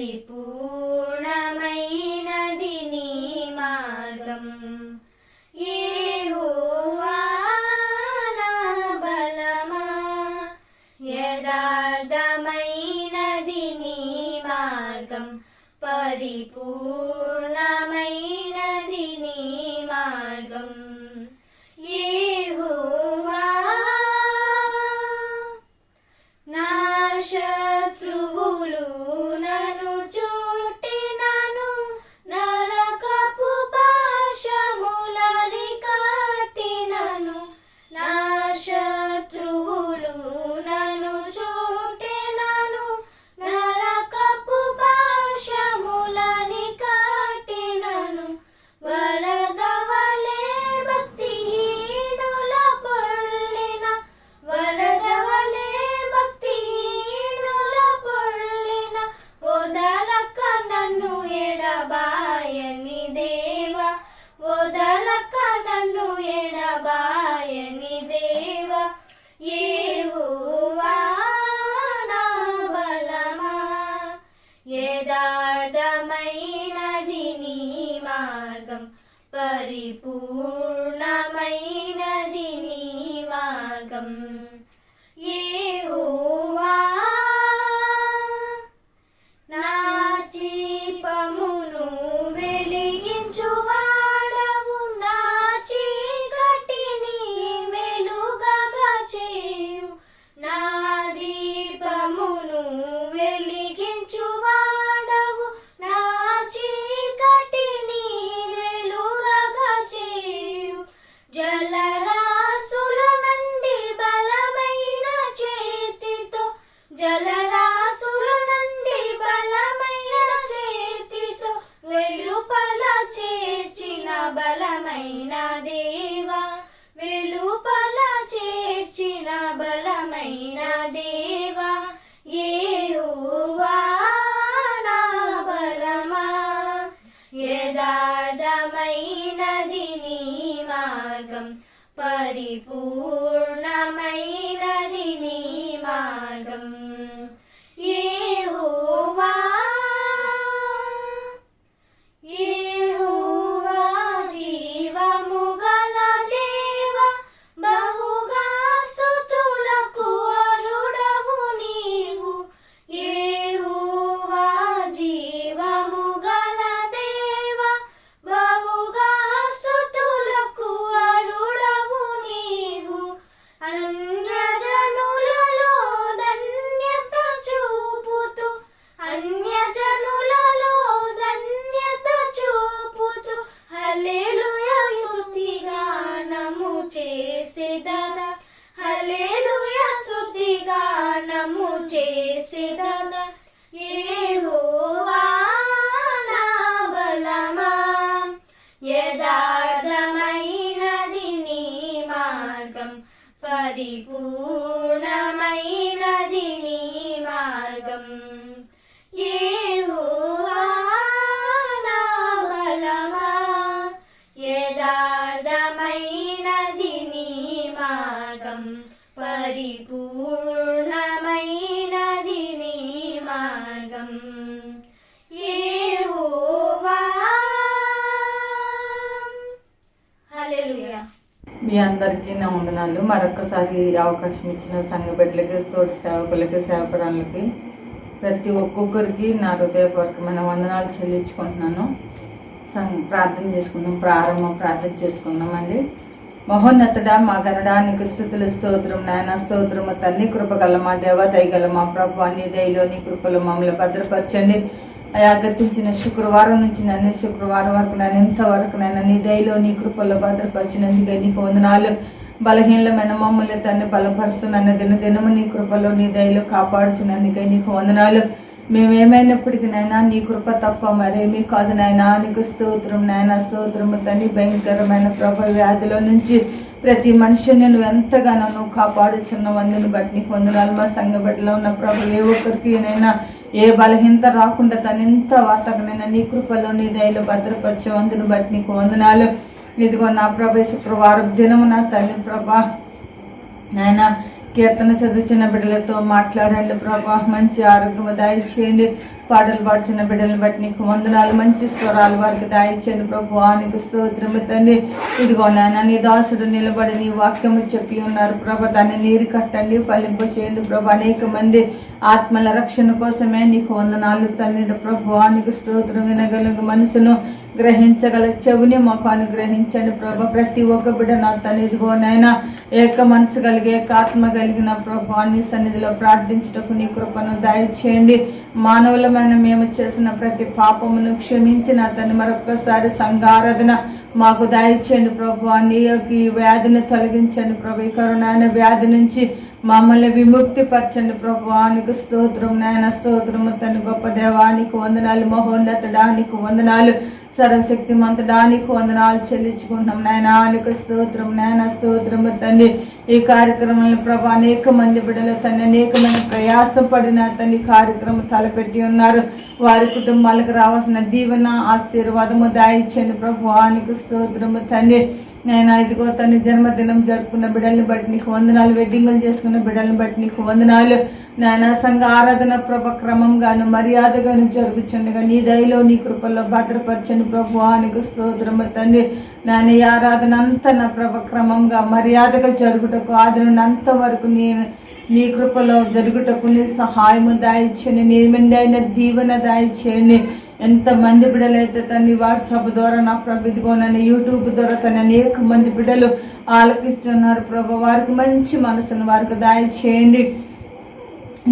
పరిపూర్ణమైనది నీ మార్గం. యెహోవా నా బలమా, యథార్థమైనది నీ మార్గం. పరిపూర్ణమైనది నీ మార్గం. యెహోవా నా శత్రువులు నన్ను చుట్టినను, నరకపు పాశములని కట్టినను. నా శత్రువులు నన్ను చుట్టినను, నరకపు పాశములని కట్టినను. వరదవలే భక్తిహీనుల పొర్లిన, వరదవలే భక్తిహీనుల పొర్లిన. వదలక నన్ను ఎడబాయని దేవా, వదలక నన్ను ఎడబాయని దేవా. యెహోవా నా బలమా, యథార్థమైనది నీ మార్గం. పరిపూర్ణమైనది నీ మార్గం. యెహోవా నా దీపమును వెలిగించువాడవు, నా చీకటిని వెలుగగా చేయు. నా దీపమును వెలిగించువాడవు, నా చీకటిని వెలుగగా చేయు. జలరాశుల నుండి బలమైన చేతితో, జలరాశుల నుండి బలమైన చేతితో వెలుపల చేర్చిన బలమైన దేవా, వెలుపల చేర్చిన బలమైన దేవా. యెహోవా నా బలమా, యథార్థమైనది నీ మార్గం. పరిపూర్ణమైనది నీ మార్గం. యెహోవా యెహోవా జీవము గల దేవా, బహుగా స్తుతులకు అర్హుడవు నీవు. యెహోవా జీవము గల దేవా, బహుగా స్తుతులకు అర్హుడవు నీవు. అన్యజనులలో ధన్యత చూపుతూ, అన్యజనులలో ధన్యత చూపుతూ హల్లెలూయా స్తుతిగానము చేసెదనా, హల్లెలూయా స్తుతిగానము చేసెదనా. యెహోవా నా బలమా, యథార్థమైనది నీ మార్గం. పరిపూర్ణమైనది నీ మార్గం. యెహోవా నా బలమా, యథార్థమైనది నీ మార్గం. పరిపూర్ణమైనది నీ మార్గం. యెహోవా. హల్లెలూయా. మీ అందరికీ నా వందనాలు. మరొకసారి ఈ అవకాశం ఇచ్చిన సంఘ బిడ్డలకి, తోటి సేవకులకి, సేవకురాళ్ళకి, ప్రతి ఒక్కొక్కరికి నా హృదయపూర్వకమైన వందనాలు చెల్లించుకుంటున్నాను. ప్రార్థన చేసుకుందాం. ప్రారంభం ప్రార్థన చేసుకుందామండి. మహోన్నతుడా, మా గరుడా, నీకు స్తుతులు, స్తోత్రం నాయన, స్తోత్రము తండ్రి. కృపగల మా దేవ, దయగల మా ప్రభువా, నీ దయలో నీ కృపలో మమ్మల్ని భద్రపరచండి అయా. గతించిన శుక్రవారం నుంచి నన్ను శుక్రవారం వరకు నన్ను ఇంతవరకు నన్ను నీ దయలో నీ కృపలో భద్రపరిచినందుకే నీకు వందనాలు. బలహీనమైన మమ్మల్ని తండ్రి బలపరుస్తున్న దినదినము నీ కృపలో నీ దయలో కాపాడుచున్నందుకే నీకు వందనాలు. మేమేమైనప్పటికీ నాయన నీ కృప తప్ప మరేమీ కాదు నాయన. నీకు స్తోత్రం నాయన, స్తోత్రము తండ్రి. భయంకరమైన ప్రభ వ్యాధిలో నుంచి ప్రతి మనిషిని నువ్వు ఎంతగానో నువ్వు కాపాడుచున్న వందుని బట్టి నీకు వందనాలు. మా సంఘ బిడ్డలో ఉన్న ప్రభు ఏ ఒక్కరికి నైనా ఏ బలహీనత రాకుండా తను ఎంత వార్తకనైనా నీ కృపలో నీ దయలో భద్రపరిచే వందుని బట్టి నీకు వందనాలు. ఇదిగో నా ప్రభు శుక్రవారం దినము నా తల్లి ప్రభా నాయన కీర్తన చదువుచిన బిడ్డలతో మాట్లాడండి ప్రభా. మంచి ఆరోగ్యము దయచేయండి పాటలు పాడుచున్న బిడ్డలను బట్టి నీకు వందనాలు. మంచి స్వరాలు వారికి దాయించండి ప్రభు. నీకు స్తోత్రము తండ్రి. ఇదిగో నాయన నీ దాసుడు నిలబడి నీ వాక్యము చెప్పి ఉన్నారు ప్రభు. దాన్ని నీరు కట్టండి, ఫలింప చేయండి ప్రభు. అనేక మంది ఆత్మల రక్షణ కోసమే నీకు వందనాలు తండ్రి ప్రభు. నీకు స్తోత్రం. వినగలిగిన మనసును, గ్రహించగల చెవిని మాకు అనుగ్రహించండి ప్రభు. ప్రతి ఒక్క బిడ్డ నా తండ్రి ఇదిగో నాయన ఏక మనసు కలిగి, ఏక ఆత్మ కలిగిన ప్రభు నీ సన్నిధిలో ప్రార్థించుటకు నీ కృపను దయచేయండి. మానవులమైన మేము చేసిన ప్రతి పాపమును క్షమించి నా తండ్రి మరొకసారి సంఘారాధన మాకు దయచేయండి ప్రభు. నీ యొక్క ఈ వ్యాధిని తొలగించండి ప్రభు. ఈ కరోనా వ్యాధి నుంచి మమ్మల్ని విముక్తి పరచండి ప్రభు. నీకు స్తోత్రం నాయన. స్తోత్రము తండ్రి. గొప్ప దేవానికి వందనాలు. మహోన్నతుడానికి వందనాలు. సర్వశక్తిమంతుడానికి వందనాలు చెల్లించుకుంటున్నాం నాయన. నీకు స్తోత్రం నాయన. స్తోత్రము తండ్రి. ఈ కార్యక్రమంలో ప్రభు అనేక మంది బిడ్డలు తండ్రి అనేకమైన ప్రయాసం పడిన తండ్రి కార్యక్రమం తలపెట్టి ఉన్నారు. వారి కుటుంబాలకు రావాల్సిన దీవెన, ఆశీర్వాదము దాయిచ్చండి ప్రభు. నీకు స్తోత్రము తండ్రి. నేను ఇదిగో తన జన్మదినం జరుపుకున్న బిడ్డల్ని బట్టి నీకు వందనాలు. వెడ్డింగులు చేసుకున్న బిడ్డల్ని బట్టి నీకు వందనాలు నాయన. సంఘ ఆరాధన ప్రభ క్రమంగాను మర్యాదగాను జరుగుచుండగా నీ దయలో నీ కృపల్లో భద్రపరచండి ప్రభు. నీకు స్తోత్రము తండ్రి. నాయన ఈ ఆరాధన అంతా నా ప్రభ క్రమంగా మర్యాదగా జరుగుటకు ఆది నుండి అంత వరకు నీ కృపలో జరుగుటకు నీ సహాయము దాయిచ్చండి. నీ మెండైన దీవెన దాయిచేయండి. ఎంతమంది బిడ్డలైతే తన వాట్సాప్ ద్వారా నా ప్రభు ఇదిగో నన్ను యూట్యూబ్ ద్వారా తన అనేక మంది బిడ్డలు ఆలకిస్తున్నారు ప్రభు. వారికి మంచి మనసును వారికి దయచేయండి.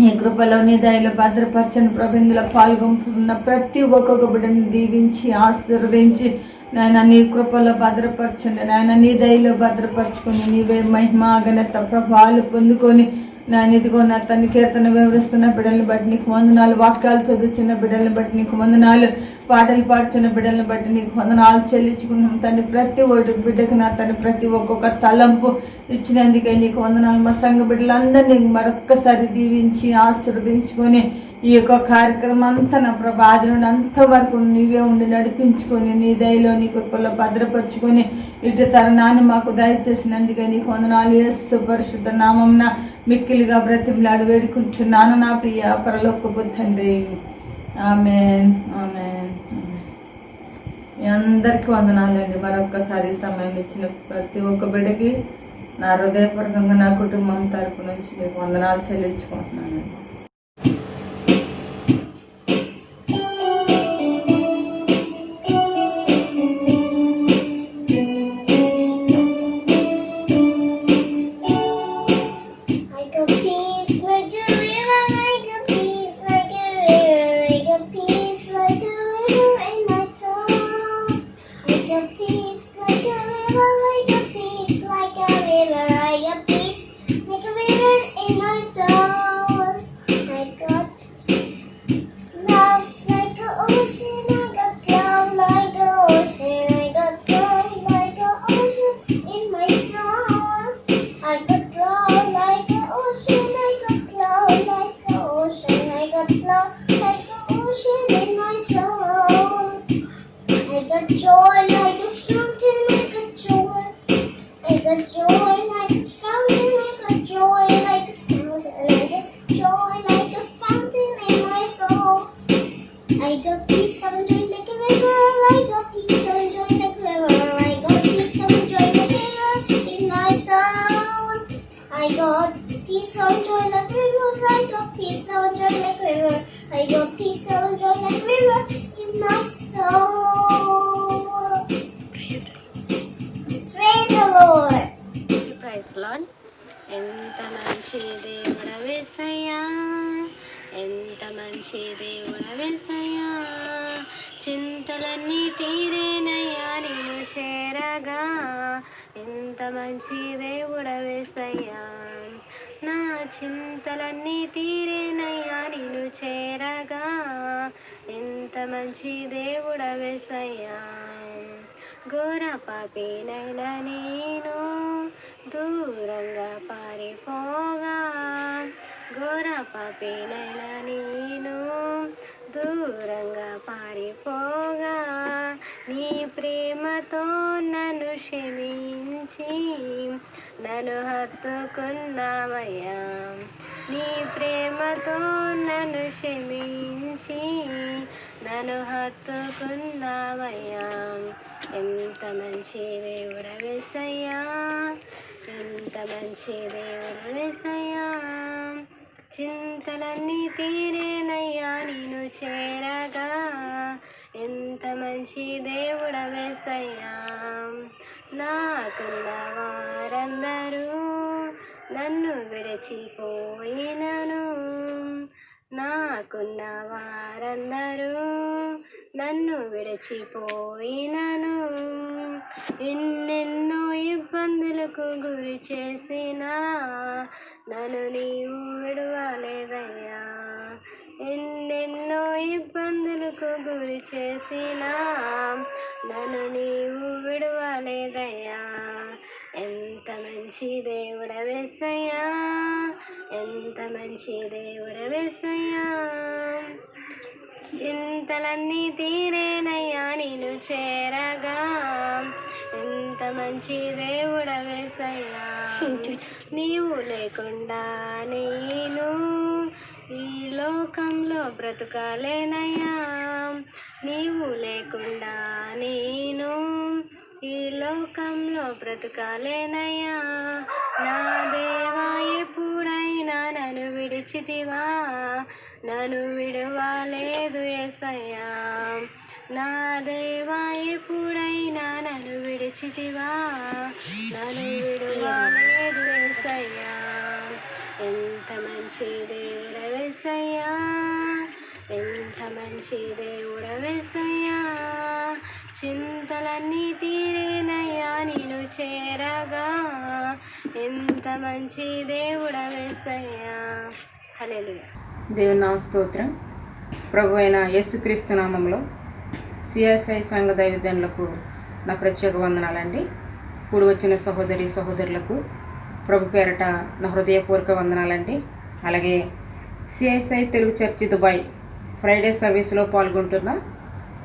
నీ కృపలో నీ దయలో భద్రపరచని ప్రభు. ఇందులో పాల్గొంటున్న ప్రతి ఒక్కొక్క బిడ్డను దీవించి ఆశీర్వదించి నాయన నీ కృపలో భద్రపరచండి నాయన. నీ దయలో భద్రపరచుకొని నీవే మహిమ ఘనత ప్రభావాలు పొందుకొని నేను ఇదిగో నా తన కీర్తన వివరిస్తున్న బిడ్డలను బట్టి నీకు వందనాలు. వాక్యాలు చదువుతున్న బిడ్డలను బట్టి నీకు వందనాలు. పాటలు పాడుతున్న బిడ్డలను బట్టి నీకు వందనాలు చెల్లించుకున్నాం తండ్రి. ప్రతి ఒక్కటి బిడ్డకు నా తను ప్రతి ఒక్కొక్క తలంపు ఇచ్చినందుకే నీకు వందనాలు. మా సంఘ బిడ్డలందరినీ మరొక్కసారి దీవించి ఆశీర్వదించుకొని ఈ యొక్క కార్యక్రమం అంతా నా ప్రభు ఆది నుండి అంతవరకు నీవే ఉండి నడిపించుకొని నీ దయలో నీ కృపలో భద్రపరుచుకొని ఇటు తరుణాన్ని మాకు దయచేసినందుకే నీకు వందనాలు. యేసు పరిశుద్ధ నామమున మిక్కిలిగా బ్రతిమలాడి వేడుకుంటున్నాను నా ప్రియ పరలోకపు తండ్రి. ఆమేన్ ఆమేన్. మీ అందరికీ వందనాలండి. మరొక్కసారి సమయం ఇచ్చిన ప్రతి ఒక్క బిడ్డకి నా హృదయపూర్వకంగా నా కుటుంబం తరపు నుంచి మీకు వందనాలు చెల్లించుకుంటున్నాను. ఎంత మంచి దేవుడవేసయ్యా, ఎంత మంచి దేవుడవేసయ్యా. చింతలన్నీ తీరేనయ్యా నిన్ను చేరగా. ఎంత మంచి దేవుడవేసయ్యా. నా చింతలన్నీ తీరేనయ్యా నిన్ను చేరగా. ఎంత మంచి దేవుడవేసయ్యా. ఘోర పాపినైనా నేను దూరంగా పారిపోగా. ఘోర పాపినైనా నేను దూరంగా పారిపోగా. నీ ప్రేమతో నన్ను క్షమించి నన్ను హత్తుకున్నావయ్యా. నీ ప్రేమతో నన్ను క్షమించి నన్ను హత్తుకున్నావయ్యా. ఎంత మంచి దేవుడవేసయ్యా, ఎంత మంచి దేవుడవేసయ్యా. చింతలన్నీ తీరేనయ్యా నిన్ను చేరగా, ఎంత మంచి దేవుడవేసయ్యా. నాకున్న వారందరూ నన్ను విడిచిపోయినను, నాకున్న వారందరూ నన్ను విడిచిపోయినను. ఎన్నెన్నో ఇబ్బందులకు గురి చేసినా నన్ను నీవు విడవలేదయ్యా. ఎన్నెన్నో ఇబ్బందులకు గురి చేసినా నన్ను నీవు విడవలేదయ్యా. ఎంత మంచి దేవుడవేసయ్యా, ఎంత మంచి దేవుడవేసయ్యా. చింతలన్నీ తీరేనయ్యా నిన్ను చేరగా, ఎంత మంచి దేవుడవేసయ్యా. నీవు లేకుండా నేను ఈ లోకంలో బ్రతుకాలేనయ్యా. నీవు లేకుండా నేను ఈ లోకంలో బ్రతుకాలేనయ్యా. నా దేవా ఎప్పుడైనా నన్ను విడిచితివా, నన్ను విడవలేదు యేసయ్యా. నా దేవా ఎప్పుడైనా నన్ను విడిచితివా, నన్ను విడవలేదు యేసయ్యా. ఎంత మంచి దేవుడవేసయ్యా, ఎంత మంచి దేవుడవేసయ్యా. చింతలన్నీ తీరేనయ్యా నిన్ను చేరగా, ఎంత మంచి దేవుడవేసయ్యా. హల్లెలూయా. దేవుని నామ స్తోత్రం. ప్రభు అయిన యేసుక్రీస్తు నామంలో సిఎస్ఐ సంఘ దైవజనులకు నా ప్రత్యేక వందనాలండి. కూడి వచ్చిన సహోదరి సహోదరులకు ప్రభు పేరట నా హృదయపూర్వక వందనాలండి. అలాగే CSI Telugu church Dubai Friday సర్వీస్లో పాల్గొంటున్న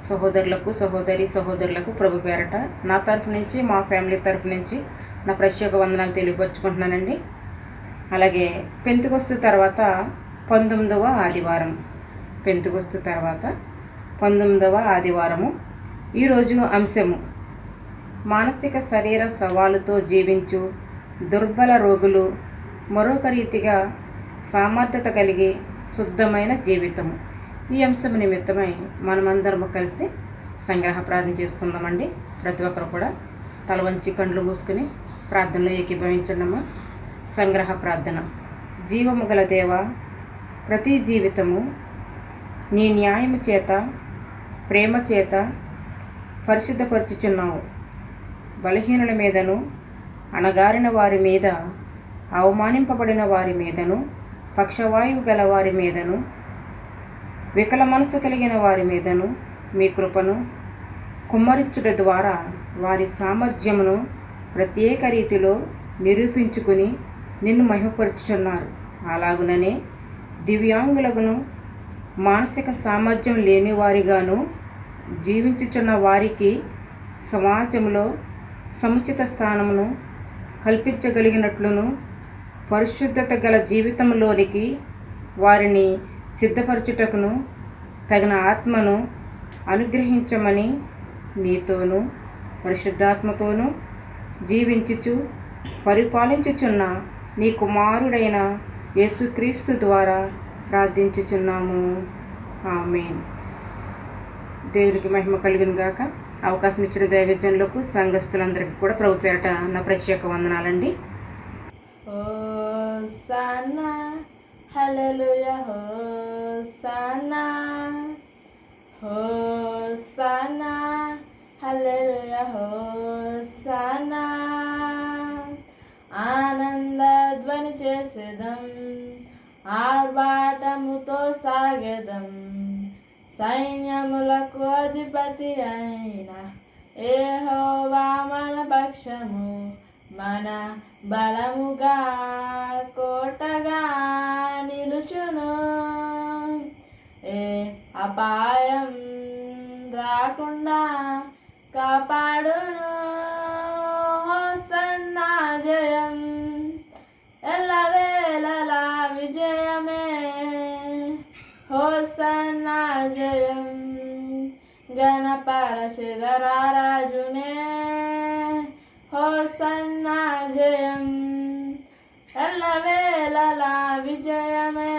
సహోదరులకు సహోదరులకు ప్రభు పేరట నా తరఫు నుంచి మా ఫ్యామిలీ తరఫు నుంచి నా ప్రత్యేక వందనాలు తెలియపరుచుకుంటున్నానండి. అలాగే పెంతెకొస్తు తర్వాత 19వ ఆదివారం, పెంతెకొస్తు తర్వాత 19వ ఆదివారము. ఈరోజు అంశము మానసిక శరీర సవాలుతో జీవించు దుర్బల రోగులు మరొక రీతిగా సామర్థ్యత కలిగి శుద్ధమైన జీవితము. ఈ అంశం నిమిత్తమై మనమందరము కలిసి సంగ్రహ ప్రార్థన చేసుకుందామండి. ప్రతి ఒక్కరు కూడా తల వంచి కండ్లు మూసుకుని ప్రార్థనలో ఏకీభవించడము. సంగ్రహ ప్రార్థన. జీవము గల దేవా, ప్రతి జీవితము నీ న్యాయము చేత ప్రేమ చేత పరిశుద్ధపరచుచున్నావు. బలహీనుల మీదను అణగారిన వారి మీద, అవమానింపబడిన వారి మీదను, పక్షవాయువు గల వారి మీదను, వికల మనసు కలిగిన వారి మీదను మీ కృపను కుమ్మరించుట ద్వారా వారి సామర్థ్యమును ప్రత్యేక రీతిలో నిరూపించుకుని నిన్ను మహిమపరుచుచున్నారు. అలాగుననే దివ్యాంగులకును మానసిక సామర్థ్యం లేని వారిగాను జీవించుచున్న వారికి సమాజంలో సముచిత స్థానమును కల్పించగలిగినట్లును పరిశుద్ధత గల జీవితంలోనికి వారిని సిద్ధపరచుటకును తగిన ఆత్మను అనుగ్రహించమని నీతోనూ పరిశుద్ధాత్మతోనూ జీవించుచు పరిపాలించుచున్న నీ కుమారుడైన యేసుక్రీస్తు ద్వారా ప్రార్థించుచున్నాము. ఆమేన్. దేవునికి మహిమ కలుగును గాక. అవకాశం ఇచ్చిన దైవజనులకు సంఘస్థులందరికీ కూడా ప్రభు పేరట నా ప్రత్యేక వందనాలండి. హోసన్నా హల్లెలూయా, హోసన్నా హోసన్నా హల్లెలూయా, హోసన్నా. ఆనంద ధ్వని చేసేదం, ఆర్భాటముతో సాగెదం. సైన్యములకు అధిపతి అయిన యెహోవా మన పక్షము, మన బలముగా కోటగా నిలుచును. ఏ అపాయం రాకుండా కాపాడును. హోసన్నా జయం, ఎల్లవేళలా విజయం. పరచెదరా రాజునే హోసన్నా జయం ఎల్లవేళలా విజయమే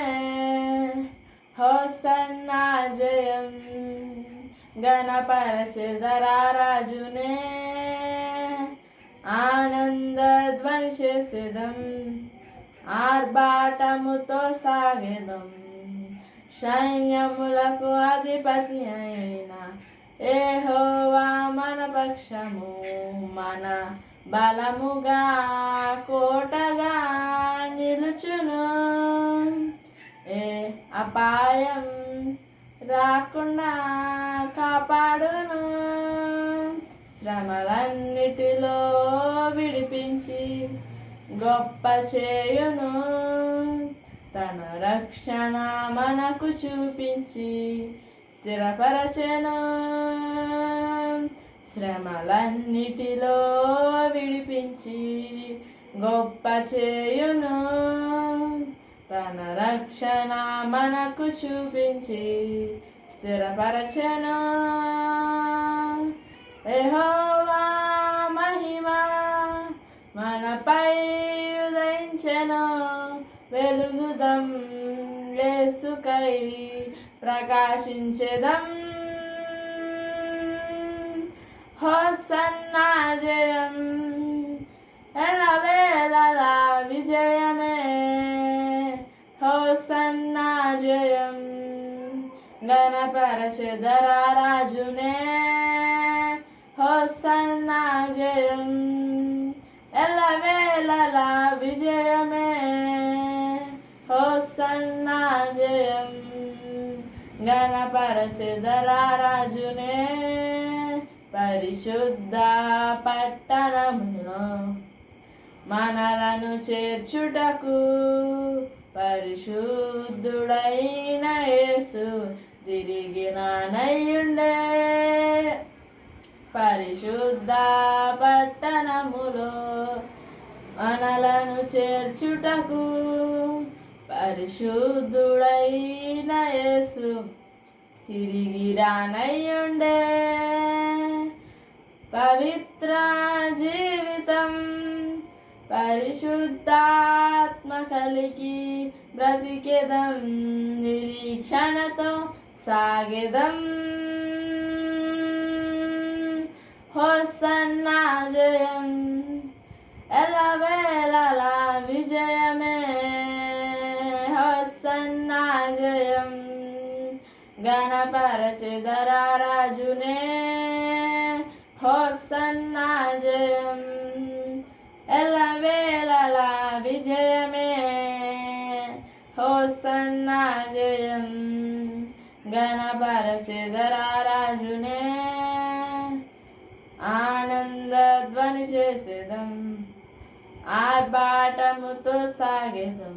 హోసన్నా జయం గణపరచెదరా రాజునే ఆనంద ధ్వని చేసేదం ఆర్భాటముతో సాగెదం సైన్యములకు అధిపతి అయిన యెహోవా మన పక్షము మన బలముగా కోటగా నిలుచును ఏ అపాయం రాకుండా కాపాడును శ్రమలన్నిటిలో విడిపించి గొప్ప చేయును తన రక్షణ మనకు చూపించి స్థిరపరచెను శ్రమలన్నిటిలో విడిపించి గొప్ప చేయును తన రక్షణ మనకు చూపించి స్థిరపరచెను యెహోవా మహిమ మనపై ఉదయించెను వెలుగుదం యేసుకై ప్రకాశించెదం హోసన్నా జయం ఎల్లవేళలా విజయమే హోసన్నా జయం గణపరచెదరా రాజునే హోసన్నా జయం ఎల్లవేళలా విజయమే హోసన్నా జయం గణపరచెదరా రాజునే పరిశుద్ధ పట్టణములో మనలను చేర్చుటకు పరిశుద్ధుడైన యేసు తిరిగినయుండే పరిశుద్ధ పట్టణములో మనలను చేర్చుటకు పరిశుద్ధుడైన యేసు తిరిగి రానయ్యుండే పవిత్ర జీవితం పరిశుద్ధాత్మ కలిగి బ్రతికెదం నిరీక్షణతో సాగెదం హోసన్నా జయం ఎల్లవేళలా విజయమే హోసన్నా జయం గణపరచెదరా రాజునే హోసన్నా జయం ఎల్లవేళలా విజయమే హోసన్నా జయం గణపరచెదరా రాజునే ఆనంద ధ్వని చేసేదం ఆర్భాటముతో సాగెదం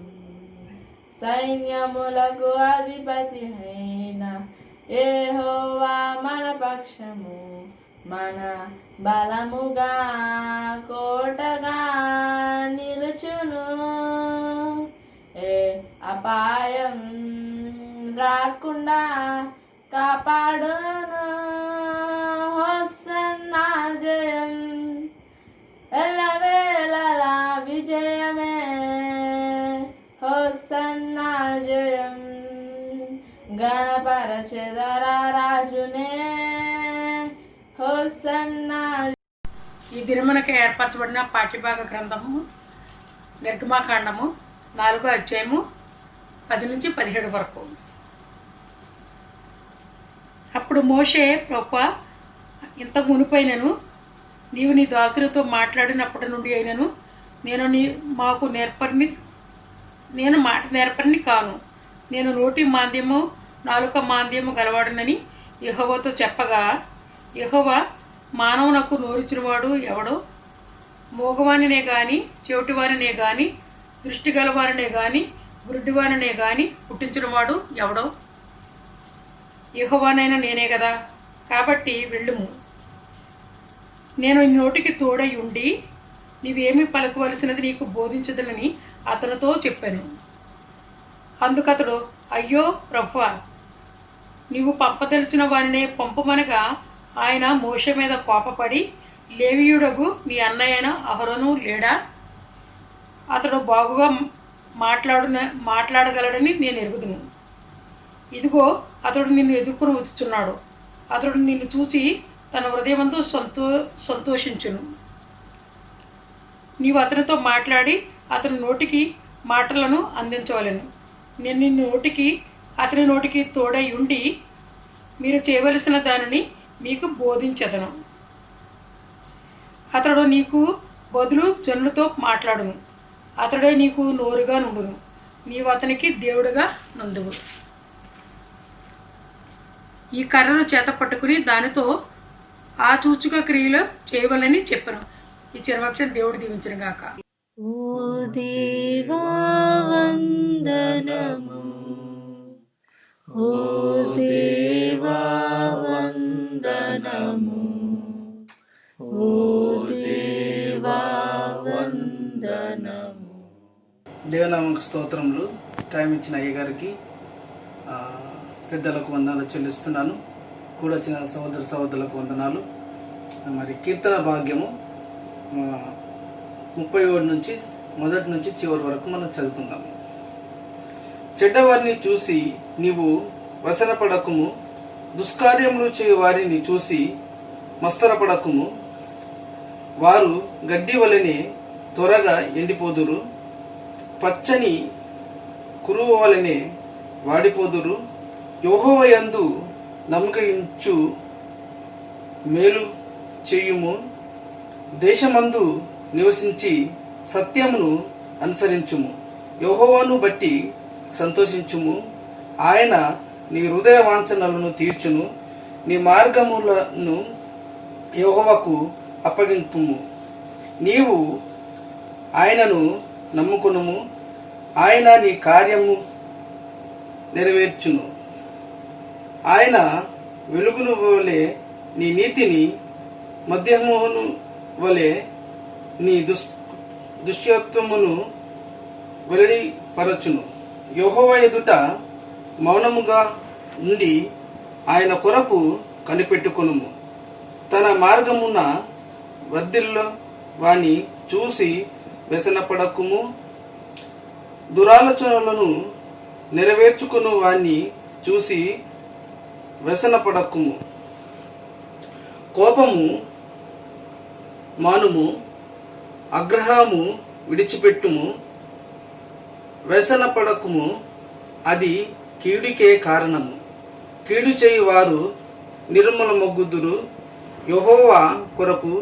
సైన్యములకు అధిపతి అయిన యెహోవా మన పక్షము మన బలముగా కోటగా నిలుచును ఏ అపాయం రాకుండా కాపాడును హోసన్నా జయం ఎల్లవేళలా విజయమే హోసన్నా జయం గణపరచెదరా రాజునే హోసన్నా. ఈ దినమునకు ఏర్పరచబడిన పాఠ్యభాగ గ్రంథము నిర్గమాకాండము 4వ అధ్యాయము 10 నుంచి 17 వరకు. అప్పుడు మోషే ప్రభువా, ఇంతకు మునుపైనను నీవు నీ దాసులతో మాట్లాడినప్పటి నుండి అయినను నేను మాట నేర్పరిని కాను. నేను నోటి మాంద్యము నాలుక మాంద్యము గలవాడునని యెహోవాతో చెప్పగా, యెహోవా మానవునకు నోరిచ్చినవాడు ఎవడో? మూగవానినే గాని చెవిటివానినే గాని దృష్టి గలవారినే గాని గుడ్డివానినే గాని పుట్టించినవాడు ఎవడో? యెహోవానైనా నేనే కదా. కాబట్టి వెళ్ళుము, నేను నీ నోటికి తోడై ఉండి నీవేమి పలకవలసినది నీకు బోధించదనని అతనితో చెప్పాను. అందుకతడు, అయ్యో ప్రభువా, నీవు పంపదలిచిన వారినే పంపమనగా ఆయన మోషే మీద కోపపడి, లేవీయుడగు నీ అన్నయ్యైన అహరోను లేడా? అతడు బాగుగా మాట్లాడగలడని నేను ఎరుగుదును. ఇదిగో అతడు నిన్ను ఎదుర్కొని వచ్చుచున్నాడు. అతడు నిన్ను చూసి తన హృదయమందు సంతోషించును. నీవు అతనితో మాట్లాడి అతని నోటికి మాటలను అందించవలెను. నేను అతని నోటికి తోడై ఉండి మీరు చేయవలసిన దానిని మీకు బోధించెదను. అతడు నీకు బదులు జనులతో మాట్లాడును. అతడే నీకు నోరుగా నుండును. నీవు అతనికి దేవుడుగా నందువు. ఈ కర్రను చేత పట్టుకుని దానితో ఆ సూచక క్రియలు చేయవలని చెప్పను. ఈ చిరవక్షణ దేవుడు దీవించును గాక. ఓ దేవా వందనము, ఓ దేవా వందనము, ఓ దేవా వందనము. దేవనామకు స్తోత్రములు. టైం ఇచ్చిన అయ్య గారికి పెద్దలకు వందనాలు చెల్లిస్తున్నాను. కూడా వచ్చిన సహోదరులకు వందనాలు. మరి కీర్తన భాగ్యము 37 నుంచి మొదటి నుంచి చివరి వరకు మనం చదువుకుందాము. చెడ్డవారిని చూసి నీవు వసనపడకుము, దుష్కార్యములు చేయు వారిని చూసి మస్తరపడకుము. వారు గడ్డి వలెనే త్వరగా ఎండిపోదురు, పచ్చని కురువ వలెనే వాడిపోదురు. యెహోవా యందు నమ్మకయించు మేలు చేయుము. దేశమందు నివసించి సత్యమును అనుసరించుము. యెహోవాను బట్టి సంతోషించుము. ఆయన నీ హృదయ వాంఛనలను తీర్చును. నీ మార్గములను యెహోవాకు అప్పగింపుము. నీవు ఆయనను నమ్ముకునుము. ఆయన నీ కార్యము నెరవేర్చును. ఆయన వెలుగును వలె నీ నీతిని, మధ్యాహ్నమును వలె నీ దుష్యత్వమును వెల్లడిపరచును. యెహోవా ఎదుట మౌనముగా ఉండి ఆయన కొరకు కనిపెట్టుకొనుము. తన మార్గమున వర్ధిల్ల వాని చూసి వ్యసనపడకుము. దురాలోచనలను నెరవేర్చుకుని వాణ్ణి చూసి వ్యసనపడకుము. కోపము మానుము, ఆగ్రహము విడిచిపెట్టుము. వ్యసనపడకుము, అది కీడుకే కారణము. కీడు చేయి వారు నిర్మూలమగుదురు. యెహోవా కొరకు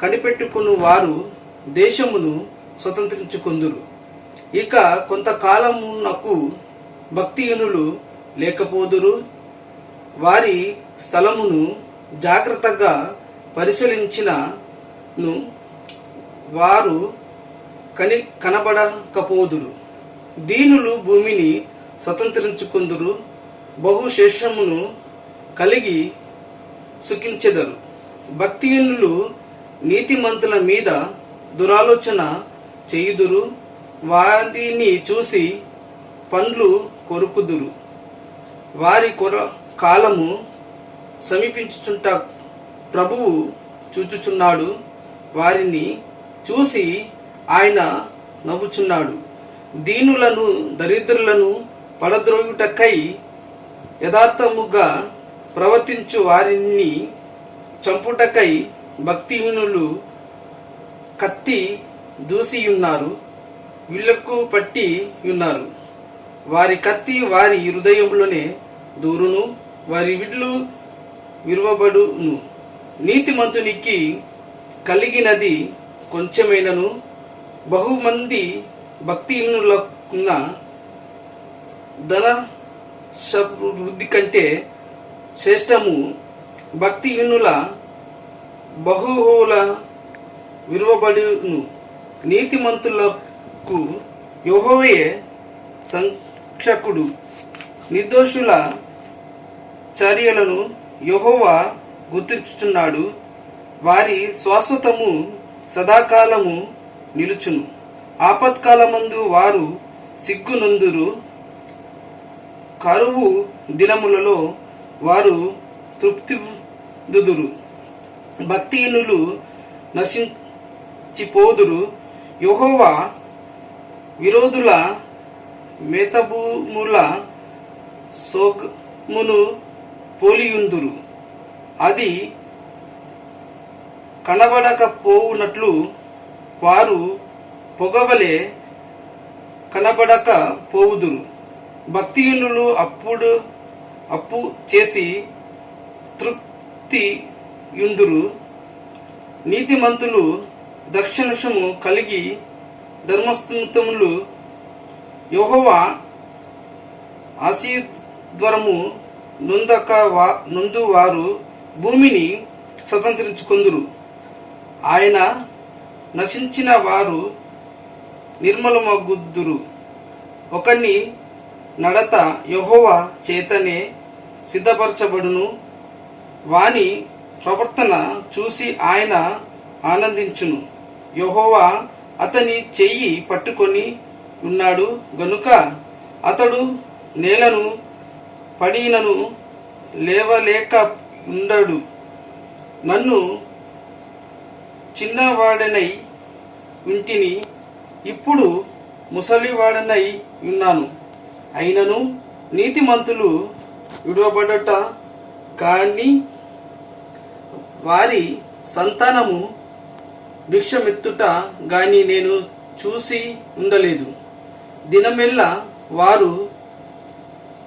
కనిపెట్టుకుని వారు దేశమును స్వతంత్రించుకొందురు. ఇక కొంతకాలమునకు భక్తిహీనులు లేకపోదురు. వారి స్థలమును జాగ్రత్తగా పరిశీలించినను వారు కనబడకపోదురు. దీనులు భూమిని స్వతంత్రించుకొందురు, బహుశేషమును కలిగి సుఖించెదరు. భక్తిహీనులు నీతిమంతుల మీద దురాలోచన చేయుదురు. వారిని చూసి పండ్లు కొరుకుదురు. వారి కాలము సమీపించుచుంట ప్రభువు చూచుచున్నాడు. వారిని చూసి ఆయన నవ్వుచున్నాడు. దీనులను దరిద్రులను పడద్రోయుటకై యథార్థముగా ప్రవర్తించు వారిని చంపుటకై భక్తిహీనులు కత్తి దూసియున్నారు, విల్లకు పట్టి ఉన్నారు. వారి కత్తి వారి హృదయంలోనే దూరును, వారి విల్లు విరువబడును. నీతిమంతునికి కలిగినది కొంచెమైనను బహుమంది భక్తిహీనులకున్న ధన సమృద్ధి కంటే శ్రేష్టము. భక్తిహీనుల బహుళ విరువబడును. నీతిమంతులకు యెహోవాయే సంరక్షకుడు. నిర్దోషుల చర్యలను యెహోవా గుర్తించుచున్నాడు. వారి శాశ్వతము సదాకాలము నిలుచును. ఆపత్కాలమందు వారు సిగ్గునందురు. కరువు దినములలో వారు తృప్తి దుదురు. భక్తిహీనులు నశించిపోదురు. యెహోవా విరోధుల మేతభూముల సోగమును పోలియుందురు. అది కనబడకపోవునట్లు వారు పొగవలే కనబడకపోవుదురు. భక్తిహీనులు అప్పు చేసి తృప్తి యుందురు. నీతిమంతులు దక్షిణము కలిగి ధర్మస్థములు. యెహోవా ఆశీర్వాదము నొందు వారు భూమిని స్వతంత్రించుకొందురు. ఆయన నశించిన వారు నిర్మలమగుదురు. ఒకని నడత యెహోవా చేతనే సిద్ధపరచబడును. వాని ప్రవర్తన చూసి ఆయన ఆనందించును. యెహోవా అతని చెయ్యి పట్టుకొని ఉన్నాడు గనుక అతడు నేలను పడినను లేవలేక ఉండడు. నన్ను చిన్నవాడనై ఉంటిని, ఇప్పుడు ముసలివాడనై ఉన్నాను. అయినను నీతిమంతులు విడువబడట కానీ వారి సంతానము భిక్షమెత్తుట గాని నేను చూసి ఉండలేదు. దినమెల్లా వారు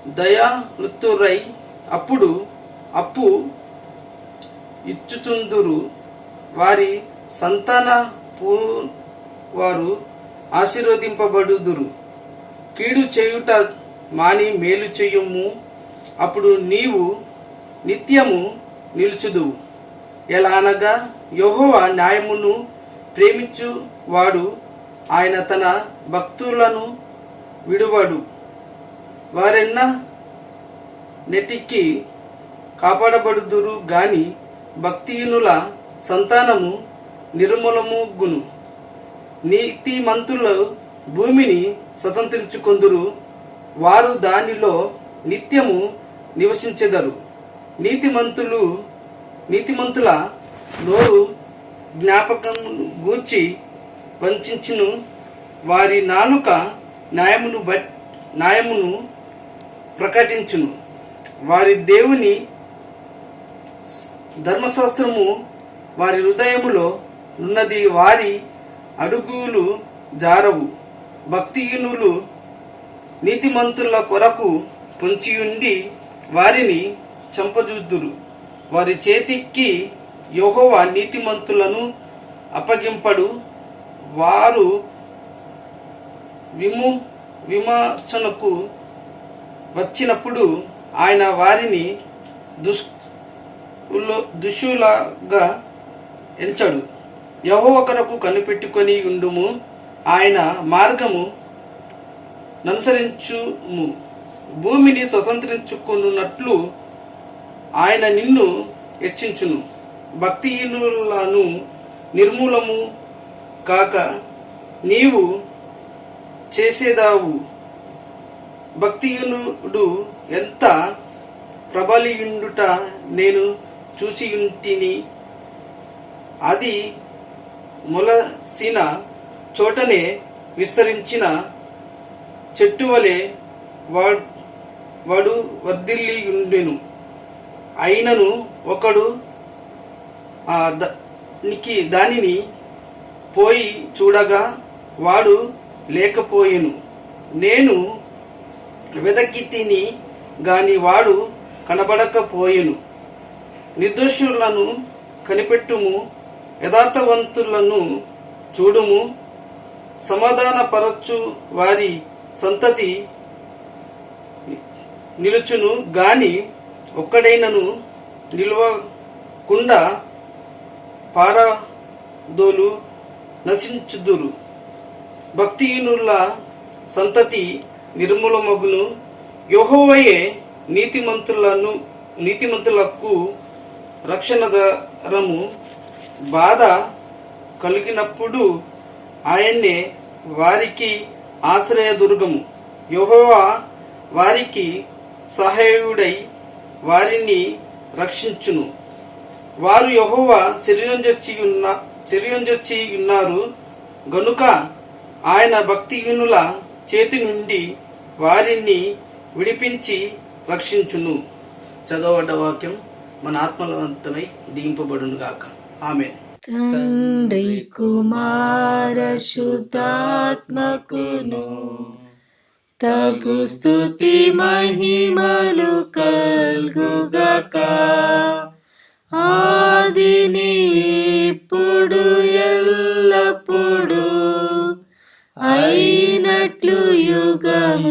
దయాలుతురై అప్పుడు అప్పు ఇచ్చుచుందురు. వారి సంతాన వారు ఆశీర్వదింపబడుదురు. కీడు చేయుట మాని మేలు చేయుము, అప్పుడు నీవు నిత్యము నిలుచుదువు. ఎలా అనగా యెహోవా న్యాయమును ప్రేమించువాడు. ఆయన తన భక్తులను విడువడు. వారెన్న నెటికి కాపాడబడుదురు గాని భక్తిహీనుల సంతానము నిర్మూలముగును. నీతిమంతుల భూమిని స్వతంత్రించుకొందురు. వారు దానిలో నిత్యము నివసించెదరు. నీతిమంతుల నోరు జ్ఞాపకం గూర్చి వంచించును. వారి నాలుక న్యాయమును ప్రకటించును. వారి దేవుని ధర్మశాస్త్రము వారి హృదయములో ఉన్నది. వారి అడుగులు జారవు. భక్తిహీనులు నీతిమంతుల కొరకు పొంచియుండి వారిని చంపజూదురు. వారి చేతికి యెహోవా నీతిమంతులను అప్పగింపడు. వారు విమర్శనకు వచ్చినప్పుడు ఆయన వారిని దుష్టులుగా ఎంచడు. యెహోవా కొరకు కనిపెట్టుకొని ఉండుము. ఆయన మార్గము ననుసరించుము. భూమిని స్వతంత్రించుకున్నట్లు ఆయన నిన్ను హెచ్చించును. భక్తిహీనులను నిర్మూలము కాక నీవు చేసేదావు. భక్తిహీనుడు ఎంత ప్రబలియుండుట నేను చూచియుంటిని. అది మొలసిన చోటనే విస్తరించిన చెట్టు వలె వాడు వర్ధిల్లి ఉండెను. అయినను ఒకడు దానిని పోయి చూడగా వాడు లేకపోయెను. నేను వెదకి తిని గాని వాడు కనబడకపోయెను. నిర్దోషులను కనిపెట్టుము, యథార్థవంతులను చూడుము. సమాధానపరచు వారి సంతతి నిలుచును గాని ఒక్కడైనను నిలవకుండా పారదోలు నశించుదురు. భక్తిహీనుల సంతతి నిర్మూలమగును. యెహోవాయే నీతిమంతులకు రక్షణధరము. బాధ కలిగినప్పుడు ఆయన్నే వారికి ఆశ్రయదుర్గము. యెహోవా వారికి సహాయుడై వారిని రక్షించును. వారు యెహోవా శరీరంజొచ్చి ఉన్నారు గనుక ఆయన భక్తిహీనుల చేతి నుండి వారిని విడిపించి రక్షించును. చదవబడ్డ వాక్యం మన ఆత్మవంతమై దీంపబడును గాక. ఆమేన్. తండ్రి కుమార శుద్ధాత్మకును తగు స్తుతి మహిమలు కల్గుగాక. ఆదిని ఇప్పుడు ఎల్లప్పుడు అయినట్లు యుగములనౌనుగాక.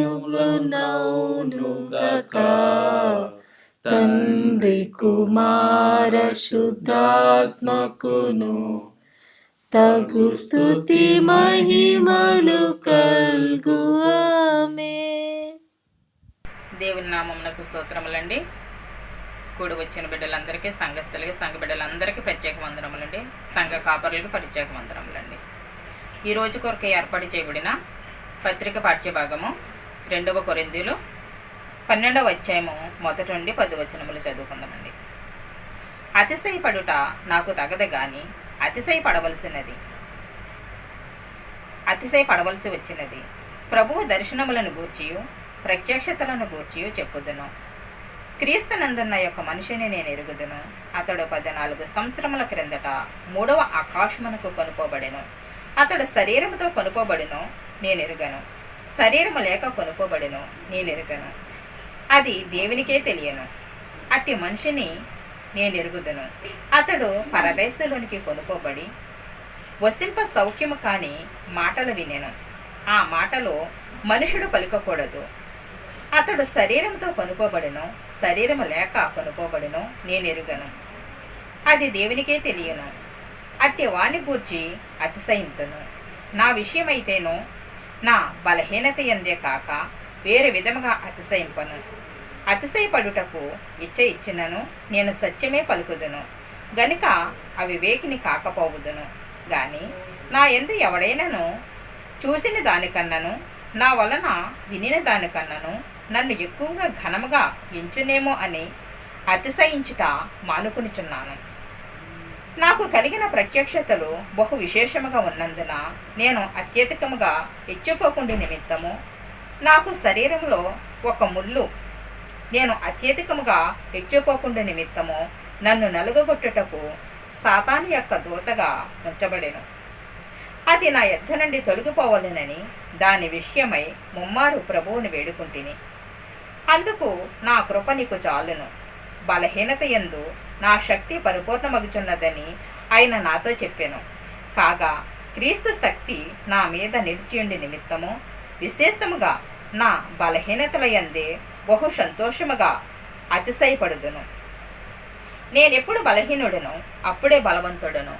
తండ్రి కుమార శుద్ధాత్మకును తగు స్తుతి మహిమలు కల్గు. ఆమేన్. దేవుని నామమునకు స్తోత్రములండి. కూడి వచ్చిన బిడ్డలందరికీ, సంఘస్థులకి, సంఘ బిడ్డలందరికీ ప్రత్యేక వందనములండి. సంఘ కాపరులకు ప్రత్యేక వందనములండి. ఈ రోజు కొరకు ఏర్పాటు చేయబడిన పత్రిక పాఠ్యభాగము 2వ కొరింథీయులు 12వ అధ్యాయము 1 నుండి 10 వచనములు చదువుకుందామండి. అతిశయపడుట నాకు తగదు గాని అతిశయపడవలసి వచ్చినది. ప్రభువు దర్శనములను గూర్చియు ప్రత్యక్షతలను గూర్చియు చెప్పుదును. క్రీస్తునందున్న యొక్క మనిషిని నేను ఎరుగుదును. అతడు 14 సంవత్సరముల క్రిందట 3వ ఆకాశమునకు కొనుకోబడెను. అతడు శరీరముతో కొనుకోబడిను, నేనెరుగను. శరీరము లేక కొనుకోబడిను, నేనెరుగను. అది దేవునికే తెలియను. అట్టి మనిషిని నేనెరుగుదును. అతడు పరదేశంలోనికి కొనుకోబడి వసింప సౌఖ్యము కాని మాటలు వినెను. ఆ మాటలో మనుషుడు పలుకకూడదు. అతడు శరీరంతో కొనుకోబడిను, శరీరము లేక కొనుకోబడిను, నేనెరుగను. అది దేవునికే తెలియను. అట్టి వాని గూర్చి అతిశయింతును. నా విషయమైతేను నా బలహీనత యందే కాక వేరే విధముగా అతిశయింపను. అతిశయపడుటకు ఇచ్చినను నేను సత్యమే పలుకుదును గనుక అవివేకిని కాకపోవుదును. గాని నా యందు ఎవడైనను చూసిన దానికన్నను నా వలన వినిన దానికన్నను నన్ను ఎక్కువగా ఘనముగా ఎంచునేమో అని అతిశయించుట మానుకునిచున్నాను. నాకు కలిగిన ప్రత్యక్షతలు బహు విశేషముగా ఉన్నందున నేను అత్యధికముగా హెచ్చిపోకుండా నిమిత్తము నాకు శరీరంలో ఒక ముళ్ళు నేను అత్యధికముగా హెచ్చిపోకుండా నిమిత్తము నన్ను నలుగగొట్టుటకు సాతాను యొక్క దూతగా ఉంచబడెను. అది నా యొద్ద నుండి తొలగిపోవాలనని దాని విషయమై ముమ్మారు ప్రభువుని వేడుకుంటుని. అందుకు నా కృప నీకు చాలును. బలహీనత యందు నా శక్తి పరిపూర్ణమగుచున్నదని ఆయన నాతో చెప్పాను. కాగా క్రీస్తు శక్తి నా మీద నిలిచియుండి నిమిత్తము విశేషముగా నా బలహీనతల యందే బహు సంతోషముగా అతిశయపడుదును. నేనెప్పుడు బలహీనుడను అప్పుడే బలవంతుడను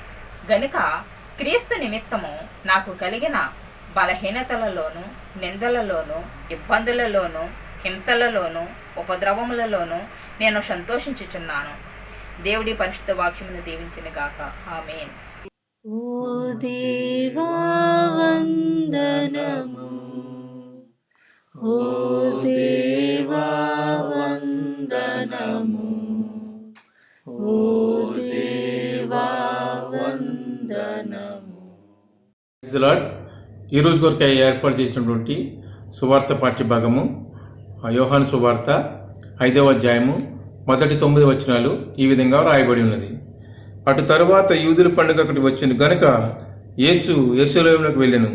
గనుక క్రీస్తు నిమిత్తము నాకు కలిగిన బలహీనతలలోను, నిందలలోను, ఇబ్బందులలోను, హింసలలోను, ఉపద్రవములలోను నేను సంతోషించుచున్నాను. దేవుడి పరిశుద్ధ వాక్యమును దీవించిన గాక. ఆమేన్. ఓ దేవా వందనము, ఓ దేవా వందనము, ఓ దేవా వందనము. Praise the Lord. ఈరోజు కొరకు ఏర్పాటు చేసినటువంటి సువార్త పాఠ్యభాగము యోహాను సువార్త 5వ అధ్యాయము 1-9 వచనాలు ఈ విధంగా రాయబడి ఉన్నది. అటు తరువాత యూదుల పండుగ ఒకటి వచ్చింది గనుక యేసు యెరూషలేమునకు వెళ్ళెను.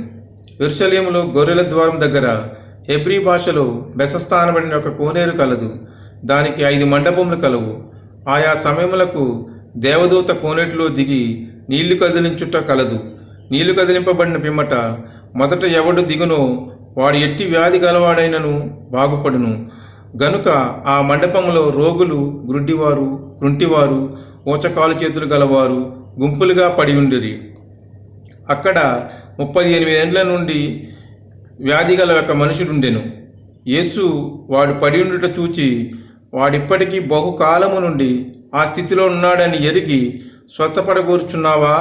యెరూషలేములో గొర్రెల ద్వారం దగ్గర హెబ్రీ భాషలో బెసస్తా అనబడిన ఒక కోనేరు కలదు. దానికి 5 మండపములు కలవు. ఆయా సమయములకు దేవదూత కోనేటిలో దిగి నీళ్లు కదిలించుట కలదు. నీళ్లు కదిలింపబడిన పిమ్మట మొదట ఎవడు దిగునో వాడు ఎట్టి వ్యాధి గలవాడైనను బాగుపడును. గనుక ఆ మండపంలో రోగులు, గ్రుడ్డివారు, కుంటివారు, ఊచకాలు చేతులు గలవారు గుంపులుగా పడి ఉండిరి. అక్కడ 38 ఏండ్ల నుండి వ్యాధి గల ఒక మనుషుడుండెను. యేసు వాడు పడి ఉండుట చూచి వాడిప్పటికీ బహుకాలము నుండి ఆ స్థితిలో ఉన్నాడని ఎరిగి స్వస్థపడగోరుచున్నావా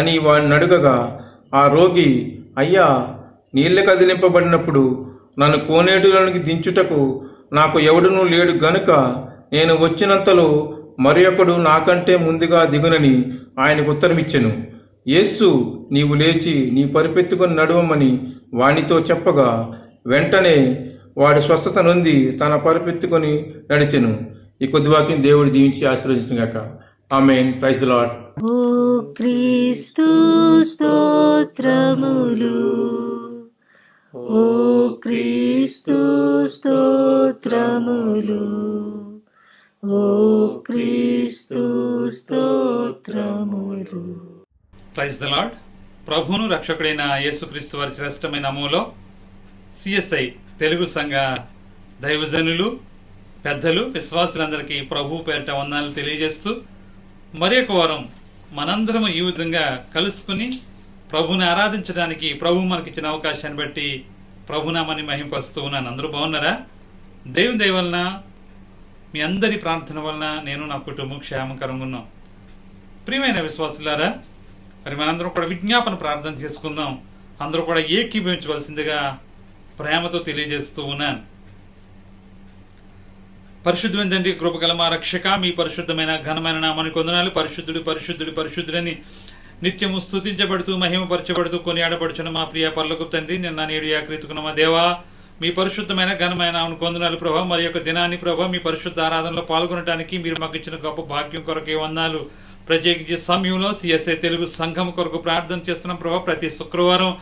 అని వాడిని అడుగగా ఆ రోగి, అయ్యా, నీళ్లు కదిలింపబడినప్పుడు నన్ను కోనేటిలోనికి దించుటకు నాకు ఎవడునూ లేడు గనుక నేను వచ్చినంతలో మరి ఒకడు నాకంటే ముందుగా దిగునని ఆయనకు ఉత్తరమిచ్చెను. యేసు, నీవు లేచి నీ పరుపెత్తుకొని నడువమని వానితో చెప్పగా వెంటనే వాడు స్వస్థత నొంది తన పరుపెత్తుకొని నడిచెను. ఈ కొద్ది వాక్యం దేవుడు దీవించి ఆశీర్వదించును గాక. ఆమేన్. Praise the Lord. ఓ క్రీస్తు స్తోత్రములు, ఓ క్రీస్తు స్తోత్రములు, ఓ క్రీస్తు స్తోత్రములు. Praise the Lord. ప్రభువును రక్షకుడైన యేసుక్రీస్తు వారి శ్రేష్టమైన నామములో సిఎస్ఐ తెలుగు సంఘ దైవజనులు, పెద్దలు, విశ్వాసులందరికీ ప్రభు పేరిట వందనాలు తెలియజేస్తూ మరి ఒక వారం మనందరం ఈ విధంగా కలుసుకుని ప్రభుని ఆరాధించడానికి ప్రభు మనకిచ్చిన అవకాశాన్ని బట్టి ప్రభునామాన్ని మహింపరుస్తూ ఉన్నాను. అందరూ బాగున్నారా? దేవుని దయ వలన, మీ అందరి ప్రార్థన వలన నేను నా కుటుంబం క్షేమకరంగా ఉన్నాం. ప్రియమైన విశ్వాసులారా, మరి మనందరం కూడా విజ్ఞాపన ప్రార్థన చేసుకుందాం. అందరూ కూడా ఏకీభవించవలసిందిగా ప్రేమతో తెలియజేస్తూ ఉన్నాను. పరిశుద్ధమైన తండ్రి, కృపగల మా రక్షక, మీ పరిశుద్ధమైన ఘనమైన నామానికి వందనాలు. పరిశుద్ధుడు పరిశుద్ధుడు పరిశుద్ధుడని నిత్యము స్తుతించబడుతూ మహిమపరచబడుతూ కొనియాడబడుచున్న మా ప్రియ పరలోకపు తండ్రి, నిన్న నేడు యాక్రీతుకున్న మా దేవా, మీ పరిశుద్ధమైన ఘనమైన నామమునకు వందనాలు ప్రభా. మరి యొక్క దినాన్ని ప్రభా మీ పరిశుద్ధ ఆరాధనలో పాల్గొనడానికి మీరు మాకు ఇచ్చిన గొప్ప భాగ్యం కొరకే వందనాలు. ప్రత్యేకించి సమయంలో సిఎస్ఐ తెలుగు సంఘం కొరకు ప్రార్థన చేస్తున్నాం ప్రభా. ప్రతి శుక్రవారం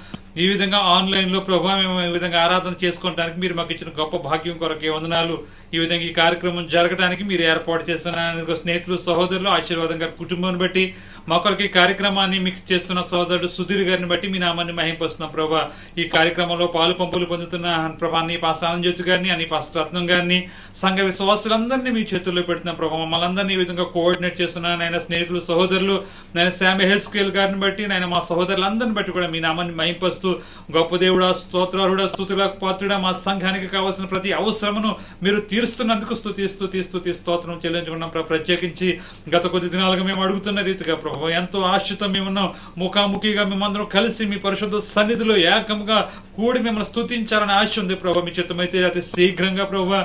ఈ విధంగా ఆన్లైన్ లో ప్రభా మేము ఈ విధంగా ఆరాధన చేసుకోవడానికి మీరు మాకు ఇచ్చిన గొప్ప భాగ్యం కొరకే వందనాలు. ఈ విధంగా ఈ కార్యక్రమం జరగడానికి మీరు ఏర్పాటు చేస్తున్న స్నేహితులు, సహోదరులు, ఆశీర్వాదం గారి కుటుంబాన్ని బట్టి, మా కొరకు ఈ కార్యక్రమాన్ని మిక్స్ చేస్తున్న సోదరుడు సుధీర్ గారిని బట్టి మీ నామాన్ని మహింపరుస్తున్నాం ప్రభా. ఈ కార్యక్రమంలో పాలు పంపులు పొందుతున్న ప్రభా అన్ని పాస్టర్ ఆనందజ్యోతి గారిని, అన్ని పాస్టర్ రత్నం గారిని, సంఘ విశ్వాసులందరినీ మీ చేతుల్లో పెడుతున్నాం ప్రభా. మమ్మల్ని అందరినీ ఈ విధంగా కోఆర్డినేట్ చేస్తున్న నాయన స్నేహితులు, సహోదరులు, నేను శామ్ హెల్స్కేల్ గారిని బట్టి, నేను మా సహోదరులందరిని బట్టి కూడా మీ నామాన్ని మహింపరుస్తూ, గొప్ప దేవుడా, స్తోత్రారుడా, స్తుతులకు పాత్రుడా, మా సంఘానికి కావాల్సిన ప్రతి అవసరమును మీరు తీరుస్తున్నందుకు స్తుతి స్తోత్రం చెల్లించుకున్నాం. ప్రత్యేకించి గత కొద్ది దినాలుగా మేము అడుగుతున్న రీతిగా ప్రభు ఎంతో ఆశతో మేమున్నాం. ముఖాముఖిగా మేమందరం కలిసి మీ పరిశుద్ధ సన్నిధిలో ఏకంగా కూడి మిమ్మల్ని స్తుతించాలని ఆశ ఉంది ప్రభు. మీ చిత్తమైతే అతి శీఘ్రంగా ప్రభు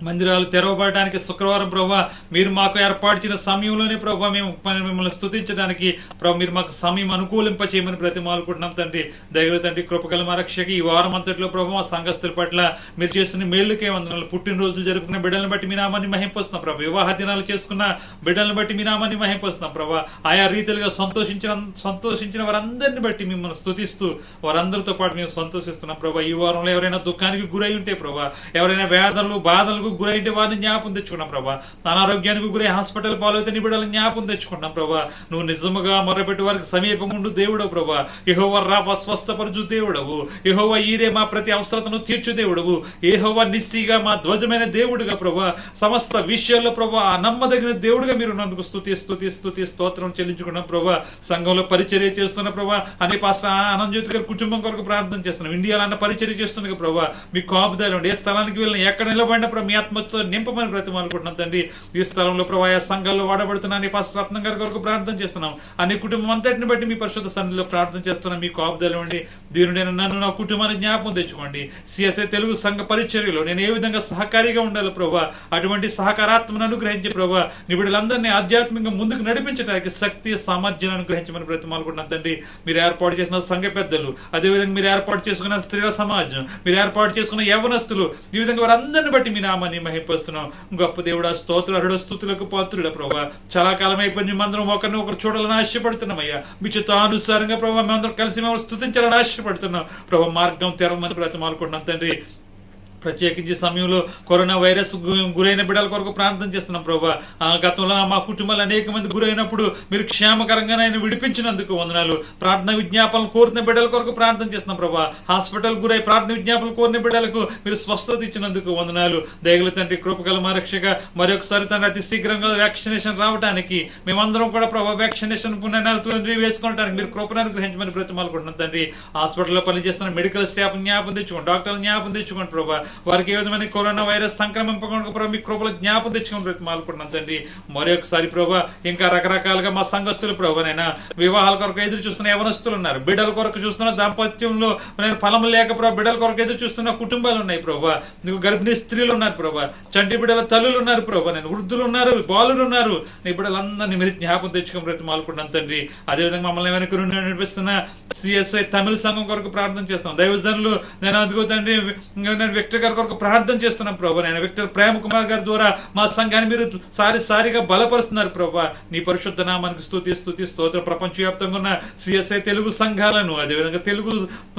మందిరాలు తెరవబడడానికి శుక్రవారం ప్రభా మీరు మాకు ఏర్పాటు సమయంలోనే ప్రభా మేము మిమ్మల్ని స్తుతించడానికి ప్రభు మీరు మాకు సమయం అనుకూలింప చేయమని ప్రతిమాలుకుంటున్నాం తండ్రి. దయగల తండ్రి, కృపగల మా రక్షకి ఈ వారం అంతట్లో ప్రభు మా సంఘస్థుల పట్ల మీరు చేస్తున్న మేలుకే వందనాలు. పుట్టినరోజులు జరుపుకున్న బిడ్డలను బట్టి మీ నామాన్ని మహింపరుస్తున్నాం ప్రభు. వివాహ దినాలు చేసుకున్న బిడ్డలను బట్టి మీ నామాన్ని మహింపరుస్తున్నాం ప్రభు. ఆయా రీతిలుగా సంతోషించిన వారందరిని బట్టి మిమ్మల్ని స్తుతిస్తూ వారందరితో పాటు మేము సంతోషిస్తున్నాం ప్రభు. ఈ వారంలో ఎవరైనా దుఃఖానికి గురై ఉంటే ప్రభు, ఎవరైనా వేదనలు బాధలకు గురైతే వారిని జ్ఞాపం తెచ్చుకున్నాం ప్రభా. అనారోగ్యానికి గురై హాస్పిటల్ పాలైతే నీ బిడ్డలను జ్ఞాపం తెచ్చుకున్నాం ప్రభా. నువ్వు నిజముగా మొరపెట్టి వారికి సమీపం ఉండు దేవుడవు ప్రభా. యెహోవా రాఫా స్వస్థపరచు దేవుడవు. యెహోవా ఈరే మా ప్రతి అవసరతను తీర్చు దేవుడవు. యెహోవా నిస్తిగా మా ధ్వజమైన దేవుడుగా ప్రభా. సమస్త విషయాల్లో ప్రభా నమ్మదగిన దేవుడుగా మీరు నందుకు స్తుతి స్తోత్రం చెల్లించుకున్నాం ప్రభా. సంఘంలో పరిచర్య చేస్తున్న ప్రభా అనే పాస్టర్ ఆనందజ్యోతి గారి కుటుంబం కొరకు ప్రార్థన చేస్తున్నాం. ఇండియాలో అన్న పరిచర్య చేస్తున్న ప్రభా మీ కాపుదల ఏ స్థలానికి వెళ్ళిన ఎక్కడ నిలబడిన ప్రభా మీ ఆత్మతో నింపమని బ్రతిమాలుకుంటున్నాం తండ్రి. ఈ స్థలంలో ప్రభా సంఘాల్లో వాడబడుతున్నా పాస్టర్ రత్నం గారి కొరకు ప్రార్థన చేస్తున్నాం. అన్ని కుటుంబం అంతటిని బట్టి మీ పరిశుద్ధ సన్నిధిలో ప్రార్థన చేస్తున్నాం. మీ కాపుదల ఉండి దీనుడైన నన్ను నా కుటుంబాన్ని జ్ఞాపకం తెచ్చుకోండి. సిఎస్ఐ తెలుగు సంఘ పరిచర్యలో నేను ఏ విధంగా సహకారిగా ఉండాలి ప్రభా, అటువంటి సహకారాత్మను అనుగ్రహించి ప్రభా నీ బిడ్డలందరినీ ఆధ్యాత్మికంగా ముందుకు నడిపించడానికి శక్తి సామర్థ్యాన్ని అనుగ్రహించమని బ్రతిమాలుకుంటున్నాం తండ్రి. మీరు ఏర్పాటు చేసిన సంఘ పెద్దలు, అదేవిధంగా మీరు ఏర్పాటు చేసుకున్న స్త్రీల సమాజం, మీరు ఏర్పాటు చేసుకున్న యవనస్తులు, ఈ విధంగా వారందరిని బట్టి మీ నామాన్ని మహింపరుస్తున్నాం. గొప్ప దేవుడా, స్తోత్రారుడ, స్తుతులకు పాత్రుడ ప్రభా. చాలా కాలం అయిపోయింది మేమందరం ఒకరిని ఒకరు చూడాలని ఆశపడుతున్నామయ్యా. మీ చిత్తానుసారంగా ప్రభావ మేమందరం కలిసి మేము స్తుతించాలని ఆశపడుతున్నాం ప్రభావ. మార్గం తెరవమని బ్రతిమాలుకుంటున్నాం తండ్రి. ప్రత్యేకించి సమయంలో కరోనా వైరస్ గురైన బిడ్డల కొరకు ప్రార్థన చేస్తున్నాం ప్రభా. గతంలో మా కుటుంబాలు అనేక మంది గురైనప్పుడు మీరు క్షేమకరంగా ఆయన విడిపించినందుకు వందనాలు. ప్రార్థన విజ్ఞాపనలు కోరిన బిడ్డల కొరకు ప్రార్థన చేస్తున్నాం ప్రభా. హాస్పిటల్ గురై ప్రార్థన విజ్ఞాపనలు కోరిన బిడ్డలకు మీరు స్వస్థత ఇచ్చినందుకు వందనాలు. దయగల తండ్రి, కృపగల మా రక్షక, మరొకసారి తండ్రి అతి శీఘ్రంగా వ్యాక్సినేషన్ రావడానికి మేమందరం కూడా ప్రభా వ్యాక్సినేషన్ వేసుకోవడానికి మీరు కృపను అనుగ్రహించమని బ్రతిమాలుకుంటున్నాం తండ్రి. హాస్పిటల్లో పనిచేస్తున్న మెడికల్ స్టాఫ్ జ్ఞాపం తెచ్చుకోండి, డాక్టర్లు జ్ఞాపం తెచ్చుకోండి ప్రభా. వారికి ఏ విధమైన కరోనా వైరస్ సంక్రమింపకుండా ప్రభావ మీ కృపలో జ్ఞాపం తెచ్చుకుని బ్రతిమాలుకుంటున్నాం తండ్రి. మరొకసారి ప్రభావ ఇంకా రకరకాలుగా మా సంఘస్థులు ప్రభావనైనా వివాహాల కొరకు ఎదురు చూస్తున్న యవనస్తులు ఉన్నారు, బిడ్డల కొరకు చూస్తున్న దాంపత్యంలో ఫలం లేక ప్రభావ బిడ్డల కొరకు ఎదురు చూస్తున్న కుటుంబాలు ఉన్నాయి ప్రభావ. నీకు గర్భిణీ స్త్రీలు ఉన్నారు ప్రభావ, చంటి బిడ్డల తల్లులు ఉన్నారు ప్రభావ, నేను వృద్ధులు ఉన్నారు, బాలులు ఉన్నారు. నీ బిడ్డలందరినీ మీరు జ్ఞాపం తెచ్చుకుని బ్రతిమాలుకుంటున్నాం తండ్రి. అదేవిధంగా మమ్మల్ని వెనక నడిపిస్తున్న సిఎస్ఐ తమిళ సంఘం కొరకు ప్రార్థన చేస్తున్నాం. దైవజనులు నేను అందుకో తండ్రి నేను విక్టర్ గారి కొరకు ప్రార్థన చేస్తున్నాం ప్రభావ. నేను విక్టర్ ప్రేమ కుమార్ గారి ద్వారా మా సంఘాన్ని మీరు సారిగా బలపరుస్తున్నారు ప్రభావ. నీ పరిశుద్ధ నామానికి స్తుతి స్తోత్ర. ప్రపంచవ్యాప్తంగా ఉన్న సిఎస్ఐ తెలుగు సంఘాలను, అదేవిధంగా తెలుగు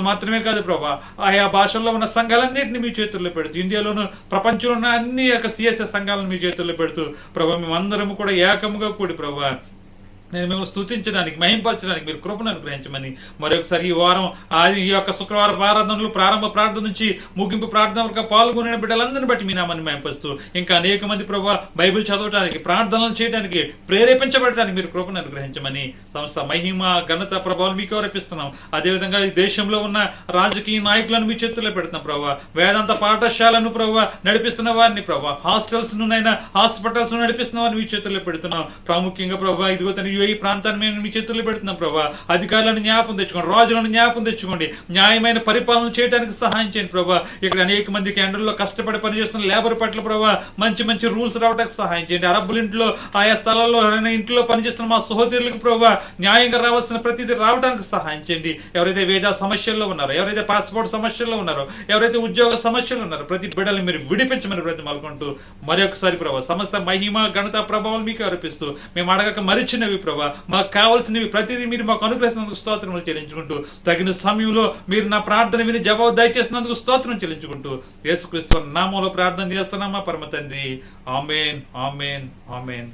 మాత్రమే కాదు ప్రభావ, ఆయా భాషల్లో ఉన్న సంఘాలన్నింటినీ మీ చేతుల్లో పెడుతూ, ఇండియాలోను ప్రపంచంలో ఉన్న అన్ని యొక్క సిఎస్ఐ సంఘాలను మీ చేతుల్లో పెడుతూ ప్రభావ మేమందరము కూడా ఏకముగా కూడి ప్రభావ నేను మేము స్తుతించడానికి మహింపరచడానికి మీరు కృపను అనుగ్రహించమని మరొకసారి ఈ వారం ఈ యొక్క శుక్రవారం ఆరాధనలు ప్రారంభ ప్రార్థన నుంచి ముగింపు ప్రార్థన వరకు పాల్గొనే బిడ్డలందరినీ బట్టి మీ నామాన్ని మహింపరుస్తూ ఇంకా అనేక మంది ప్రభావ బైబిల్ చదవడానికి ప్రార్థనలు చేయడానికి ప్రేరేపించబడటానికి మీరు కృపను అనుగ్రహించమని సంస్థ మహిమ ఘనత ప్రభావం మీకు అర్పిస్తున్నాం. అదేవిధంగా ఈ దేశంలో ఉన్న రాజకీయ నాయకులను మీ చేతుల్లో పెడుతున్నాం ప్రభావ. వేదాంత పాఠశాలను ప్రభావ నడిపిస్తున్న వారిని ప్రభావ, హాస్టల్స్ నైనా హాస్పిటల్స్ నడిపిస్తున్న వారిని మీ చేతుల్లో పెడుతున్నాం. ప్రాముఖ్యంగా ప్రభావ ఇదిగో తన ఈ ప్రాంతాన్ని మేము మీ చేతుల్లో పెడుతున్నాం ప్రభావ. అధికారులను జ్ఞాపం తెచ్చుకోండి, రాజులను జ్ఞాపం తెచ్చుకోండి, న్యాయమైన పరిపాలన చేయడానికి సహాయం చేయండి ప్రభావ. ఇక్కడ అనేక మందికి ఎండల్లో కష్టపడి పనిచేస్తున్న లేబర్ పట్ల ప్రభావ మంచి రూల్స్ రావడానికి సహాయం చేయండి. అరబ్బుల ఇంట్లో ఆయా స్థలాల్లో ఇంట్లో పనిచేస్తున్న మా సహోదరులకు ప్రభావ న్యాయంగా రావాల్సిన ప్రతిదీ రావడానికి సహాయం చేయండి. ఎవరైతే వేదా సమస్యల్లో ఉన్నారో, ఎవరైతే పాస్పోర్ట్ సమస్యల్లో ఉన్నారో, ఎవరైతే ఉద్యోగ సమస్యలు ఉన్నారో ప్రతి బిడ్డలు మీరు విడిపించమని బ్రతిమాలుకుంటూ మరొకసారి ప్రభావ సమస్త మహిమ ఘనత ప్రభావం మీకు అర్పిస్తూ మేము అడగక మరిచినవి ప్రభావ మాకు కావాల్సినవి ప్రతిదీ మీరు మాకు అనుగ్రహిస్తున్నందుకు స్తోత్రములు చెల్లించుకుంటూ తగిన సమయంలో మీరు నా ప్రార్థన విని జవాబు దయచేసినందుకు స్తోత్రం చెల్లించుకుంటూ యేసుక్రీస్తు నామములో ప్రార్థన చేస్తున్నామా పరమ తండ్రి. ఆమేన్ ఆమేన్ ఆమేన్.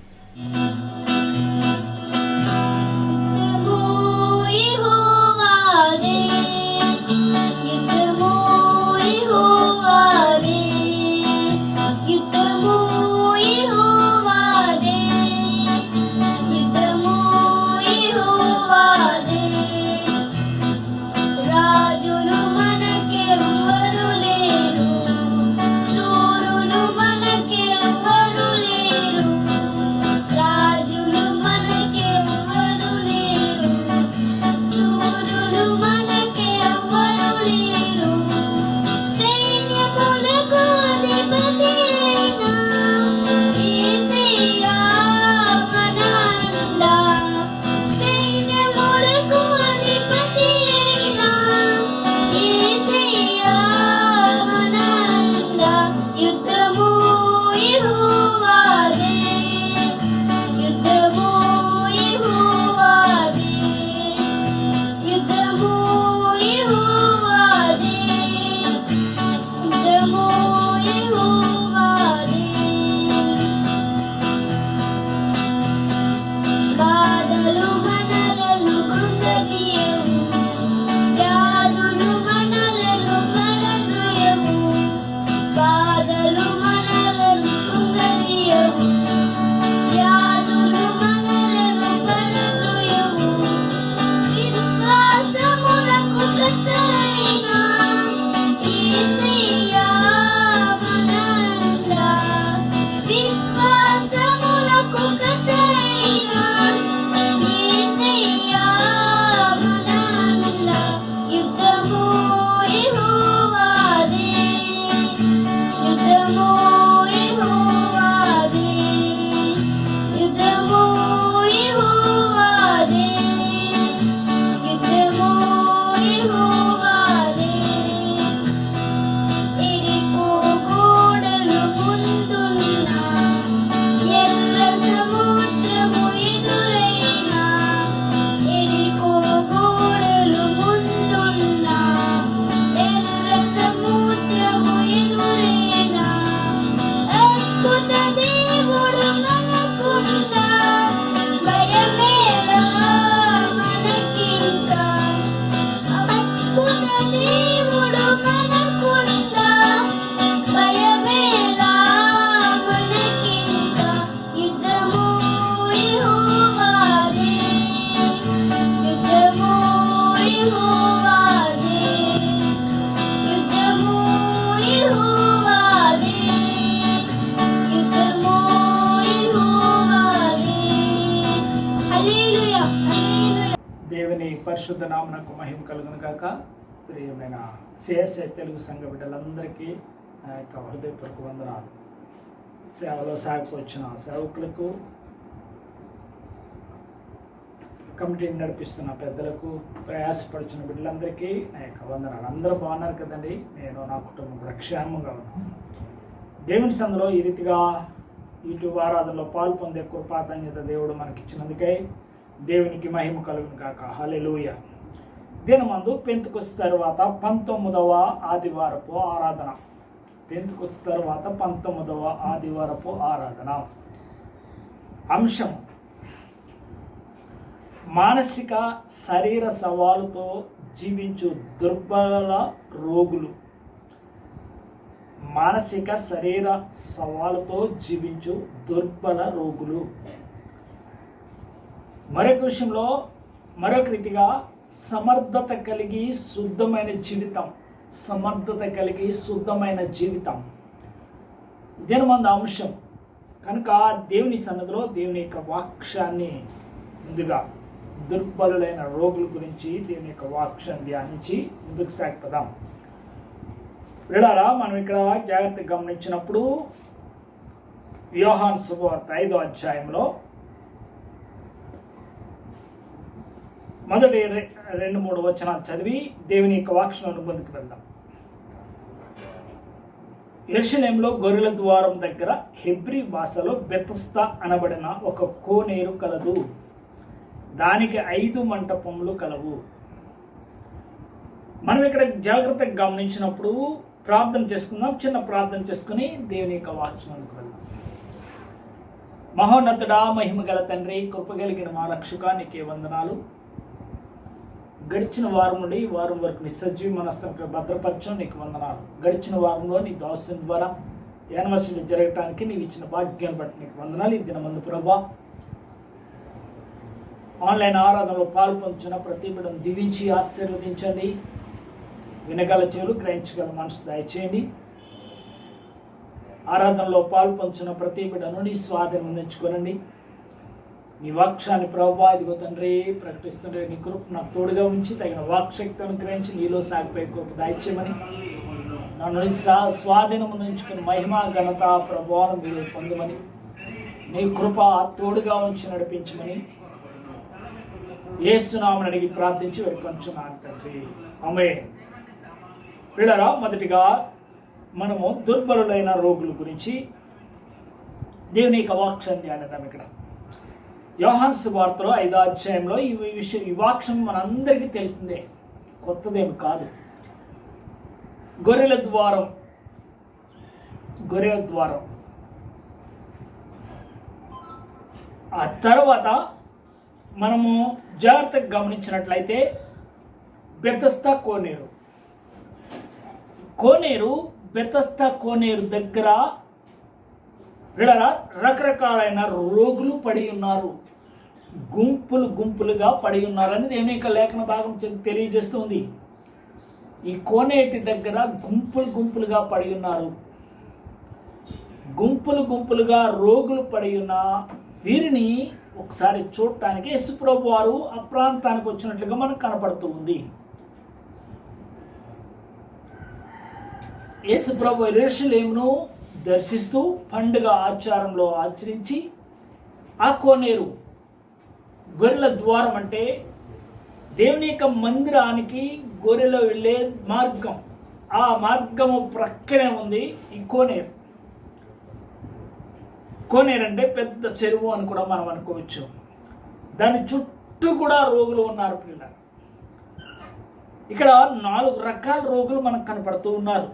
రాజులు పరిశుద్ధ నామమునకు మహిమ కలుగును గాక. ప్రియమైన సిఎస్ఐ తెలుగు సంఘ బిడ్డలందరికీ నా యొక్క హృదయపూర్వక వందనాలు. సేవలో సాగిపోవచ్చిన సేవకులకు, కమిటీని నడిపిస్తున్న పెద్దలకు, ప్రయాసపడుచున్న బిడ్డలందరికీ నా యొక్క వందనాలు. అందరూ బాగున్నారు కదండి. నేను నా కుటుంబం కూడా క్షేమంగా ఉన్నాను. దేవుని సందులో ఈ రీతిగా యూట్యూబ్ ఆరాధనలో పాలు పొందే కృపాధన్యత దేవుడు మనకిచ్చినందుకై దేవునికి మహిమ కలుగును కాక. హల్లెలూయా. దినమందు పెంతెకొస్తు తర్వాత 19వ ఆదివారపు ఆరాధన. పెంతెకొస్తు తర్వాత 19వ ఆదివారపు ఆరాధన. అంశం: మానసిక శరీర సవాలుతో జీవించు దుర్బల రోగులు. మానసిక శరీర సవాలుతో జీవించు దుర్బల రోగులు. మరొక విషయంలో మరొక రీతిగా సమర్థత కలిగి శుద్ధమైన జీవితం. సమర్థత కలిగి శుద్ధమైన జీవితం ఇదే మన అంశం కనుక దేవుని సన్నిధిలో దేవుని యొక్క వాక్యాన్ని ముందుగా దుర్బలులైన రోగుల గురించి దేవుని యొక్క వాక్యాన్ని ధ్యానించి ముందుకు సాగిపోదాం. విడారా, మనం ఇక్కడ జాగ్రత్తగా గమనించినప్పుడు యోహాను సువార్త 5వ అధ్యాయంలో మొదటి 2-3 వచనాలు చదివి దేవుని యొక్క వాక్యంలో ముందుకు వెళ్దాం. యెరూషలేములో గొర్రెల ద్వారం దగ్గర హెబ్రీ భాషలో బెతస్దా అనబడిన ఒక కోనేరు కలదు. దానికి 5 మంటపములు కలవు. మనం ఇక్కడ జాగ్రత్తగా గమనించినప్పుడు ప్రార్థన చేసుకుందాం. చిన్న ప్రార్థన చేసుకుని దేవుని యొక్క వాక్యంలోకి వెళ్దాం. మహోన్నతుడా, మహిమ గల తండ్రి, కృపగలిగిన మా రక్షక, నీకే వందనాలు. గడిచిన వారం నుండి ఈ వారం వరకు నీ సజీవ మనస్థానికి భద్రపరచం నీకు వందనాలు. గడిచిన వారంలో నీ దాసుని ద్వారా యానివర్సరీ జరగటానికి నీవు ఇచ్చిన భాగ్యాన్ని బట్టి నీకు వందనాలు. ఈ దినమందు ప్రభా, ఆన్లైన్ ఆరాధనలో పాల్పొందుచున్న ప్రతి బిడ్డను దీవించి ఆశీర్వదించండి. వినగల చెవులు, గ్రహించగల మనసు దయచేయండి. ఆరాధనలో పాల్పొందుచున్న ప్రతి బిడ్డను నీ స్వాధీనం అందించుకోనండి. నీ వాక్యాన్ని ప్రభావ ఇదిగో తండ్రి ప్రకటిస్తుంటే నీ కృప నాకు తోడుగా ఉంచి తగిన వాక్శక్తి అనుగ్రహించి నీలో సాగిపోయే కృప దయచేయమని, నన్ను స్వాధీనం అందించుకుని మహిమ ఘనత ప్రభావం మీరు పొందమని, నీ కృప తోడుగా ఉంచి నడిపించమని యేసునామమున అడిగి ప్రార్థించి వేడుకొంచున్నాను తండ్రి. ఆమేన్. ప్రియులారా, మొదటిగా మనము దుర్బలులైన రోగుల గురించి దేవుని యొక్క వాక్యాన్ని ధ్యానిద్దాం. ఇక్కడ యోహాను సువార్తలో 5వ అధ్యాయంలో ఈ వాక్యం మనందరికీ తెలిసిందే, కొత్తదేమి కాదు. గొర్రెల ద్వారం. ఆ తర్వాత మనము జాగ్రత్తగా గమనించినట్లయితే బెతస్దా బెతస్దా కోనేరు దగ్గర రకరకాలైన రోగులు పడి ఉన్నారు. గుంపులుగా పడి ఉన్నారని దేవుని యొక్క లేఖన భాగం తెలియజేస్తుంది. ఈ కోనేటి దగ్గర గుంపులుగా పడి ఉన్నారు. గుంపులుగా రోగులు పడి ఉన్న వీరిని ఒకసారి చూడటానికి యేసుప్రభు వారు ఆ ప్రాంతానికి వచ్చినట్లుగా మనకు కనపడుతూ ఉంది. యేసుప్రభు యెరూషలేమును దర్శిస్తూ పండుగ ఆచారంలో ఆచరించి ఆ కోనేరు, గొర్రెల ద్వారం అంటే దేవుని యొక్క మందిరానికి గొర్రెలు వెళ్ళే మార్గం. ఆ మార్గము ప్రక్కనే ఉంది ఈ కోనేరు. కోనేరు అంటే పెద్ద చెరువు అని కూడా మనం అనుకోవచ్చు. దాని చుట్టూ కూడా రోగులు ఉన్నారు. పిల్లలు, ఇక్కడ 4 రకాల రోగులు మనకు కనపడుతూ ఉన్నారు.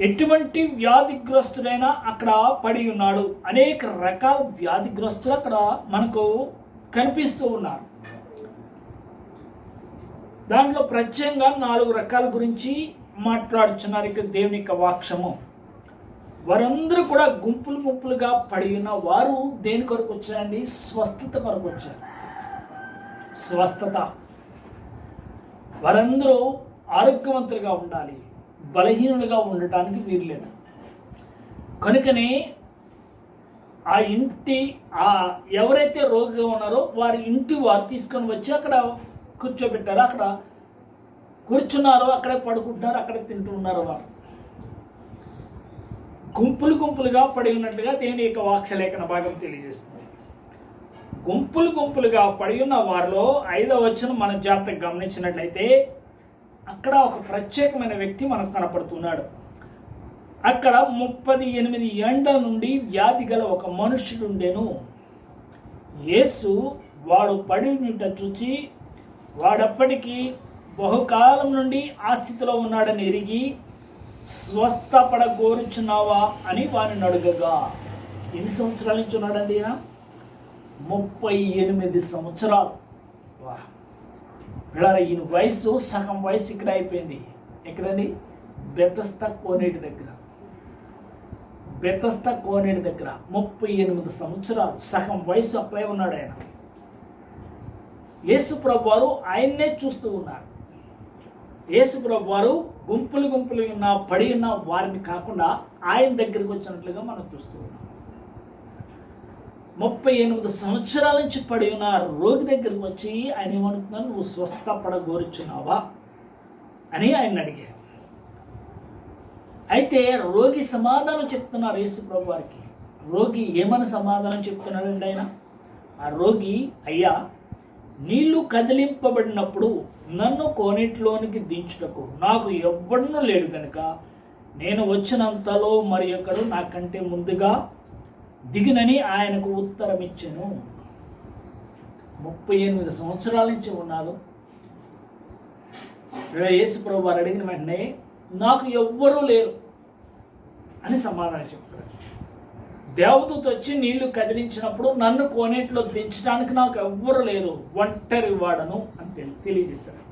ఎటువంటి వ్యాధిగ్రస్తుడైనా అక్కడ పడి ఉన్నాడు. అనేక రకాల వ్యాధిగ్రస్తులు అక్కడ మనకు కనిపిస్తూ ఉన్నారు. దాంట్లో ప్రత్యేకంగా 4 రకాల గురించి మాట్లాడుచున్నారు ఇక్కడ దేవుని యొక్క వాక్యము. వారందరూ కూడా గుంపులుగా పడి ఉన్న వారు దేని కొరకు వచ్చారండి? స్వస్థత కొరకు వచ్చారు. స్వస్థత. వారందరూ ఆరోగ్యవంతులుగా ఉండాలి, బలహీనులుగా ఉండటానికి వీల్లేదు. కనుకనే ఆ ఇంటి ఎవరైతే రోగిగా ఉన్నారో వారి ఇంటి వారు తీసుకొని వచ్చి అక్కడ కూర్చోబెట్టారు. అక్కడ కూర్చున్నారో అక్కడే పడుకుంటున్నారు, అక్కడే తింటూ ఉన్నారు. వారు గుంపులు గుంపులుగా పడి ఉన్నట్లుగా దేవుని యొక్క వాక్యలేఖన భాగం తెలియజేస్తుంది. గుంపులు గుంపులుగా పడి ఉన్న వారిలో 5వ వచనం మన జాగ్రత్తగా గమనించినట్లయితే అక్కడ ఒక ప్రత్యేకమైన వ్యక్తి మనకు కనపడుతున్నాడు. అక్కడ 38 ఏండ్ల నుండి వ్యాధి గల ఒక మనుష్యుడు ఉండెను. యేసు వాడు పడి ఉంట చూచి వాడప్పటికీ బహుకాలం నుండి ఆ స్థితిలో ఉన్నాడని ఎరిగి స్వస్థపడగోరుచున్నావా అని వారిని అడుగగా, ఎన్ని సంవత్సరాల నుంచి ఉన్నాడండి? 38 సంవత్సరాలు. పిల్లల ఈయన వయసు సగం వయసు ఇక్కడ అయిపోయింది. ఎక్కడండి? బెతస్తా కోనేటి దగ్గర. 38 సంవత్సరాలు సగం వయసు అక్కడే ఉన్నాడు ఆయన. యేసు ప్రభు వారు ఆయన్నే చూస్తూ ఉన్నారు. యేసు ప్రభు వారు గుంపులు గుంపులు ఉన్న పడి ఉన్న వారిని కాకుండా ఆయన దగ్గరికి వచ్చినట్లుగా మనం చూస్తూ ఉన్నాం. 38 సంవత్సరాల నుంచి పడి ఉన్న రోగి దగ్గరికి వచ్చి ఆయన ఏమనుకున్నాను, నువ్వు స్వస్థపడగోరుచున్నావా అని ఆయన అడిగారు. అయితే రోగి సమాధానం చెప్తున్నారు యేసు ప్రభు వారికి. రోగి ఏమని సమాధానం చెప్తున్నాడండి ఆయన? ఆ రోగి, అయ్యా, నీళ్లు కదిలింపబడినప్పుడు నన్ను కోనేటిలోనికి దించుటకు నాకు ఎవ్వడూ లేడు కనుక నేను వచ్చినంతలో మరి ఒకడు నాకంటే ముందుగా దిగినని ఆయనకు ఉత్తరం ఇచ్చాను. 38 సంవత్సరాల నుంచి ఉన్నాను. యేసు ప్రభు వారు అడిగిన వెంటనే నాకు ఎవ్వరూ లేరు అని సమాధానం చెప్తారు. దేవదూత వచ్చి నీళ్లు కదిలించినప్పుడు నన్ను కోనేటిలో దించడానికి నాకు ఎవ్వరు లేరు, ఒంటరి వాడను అని తెలియజేశారు.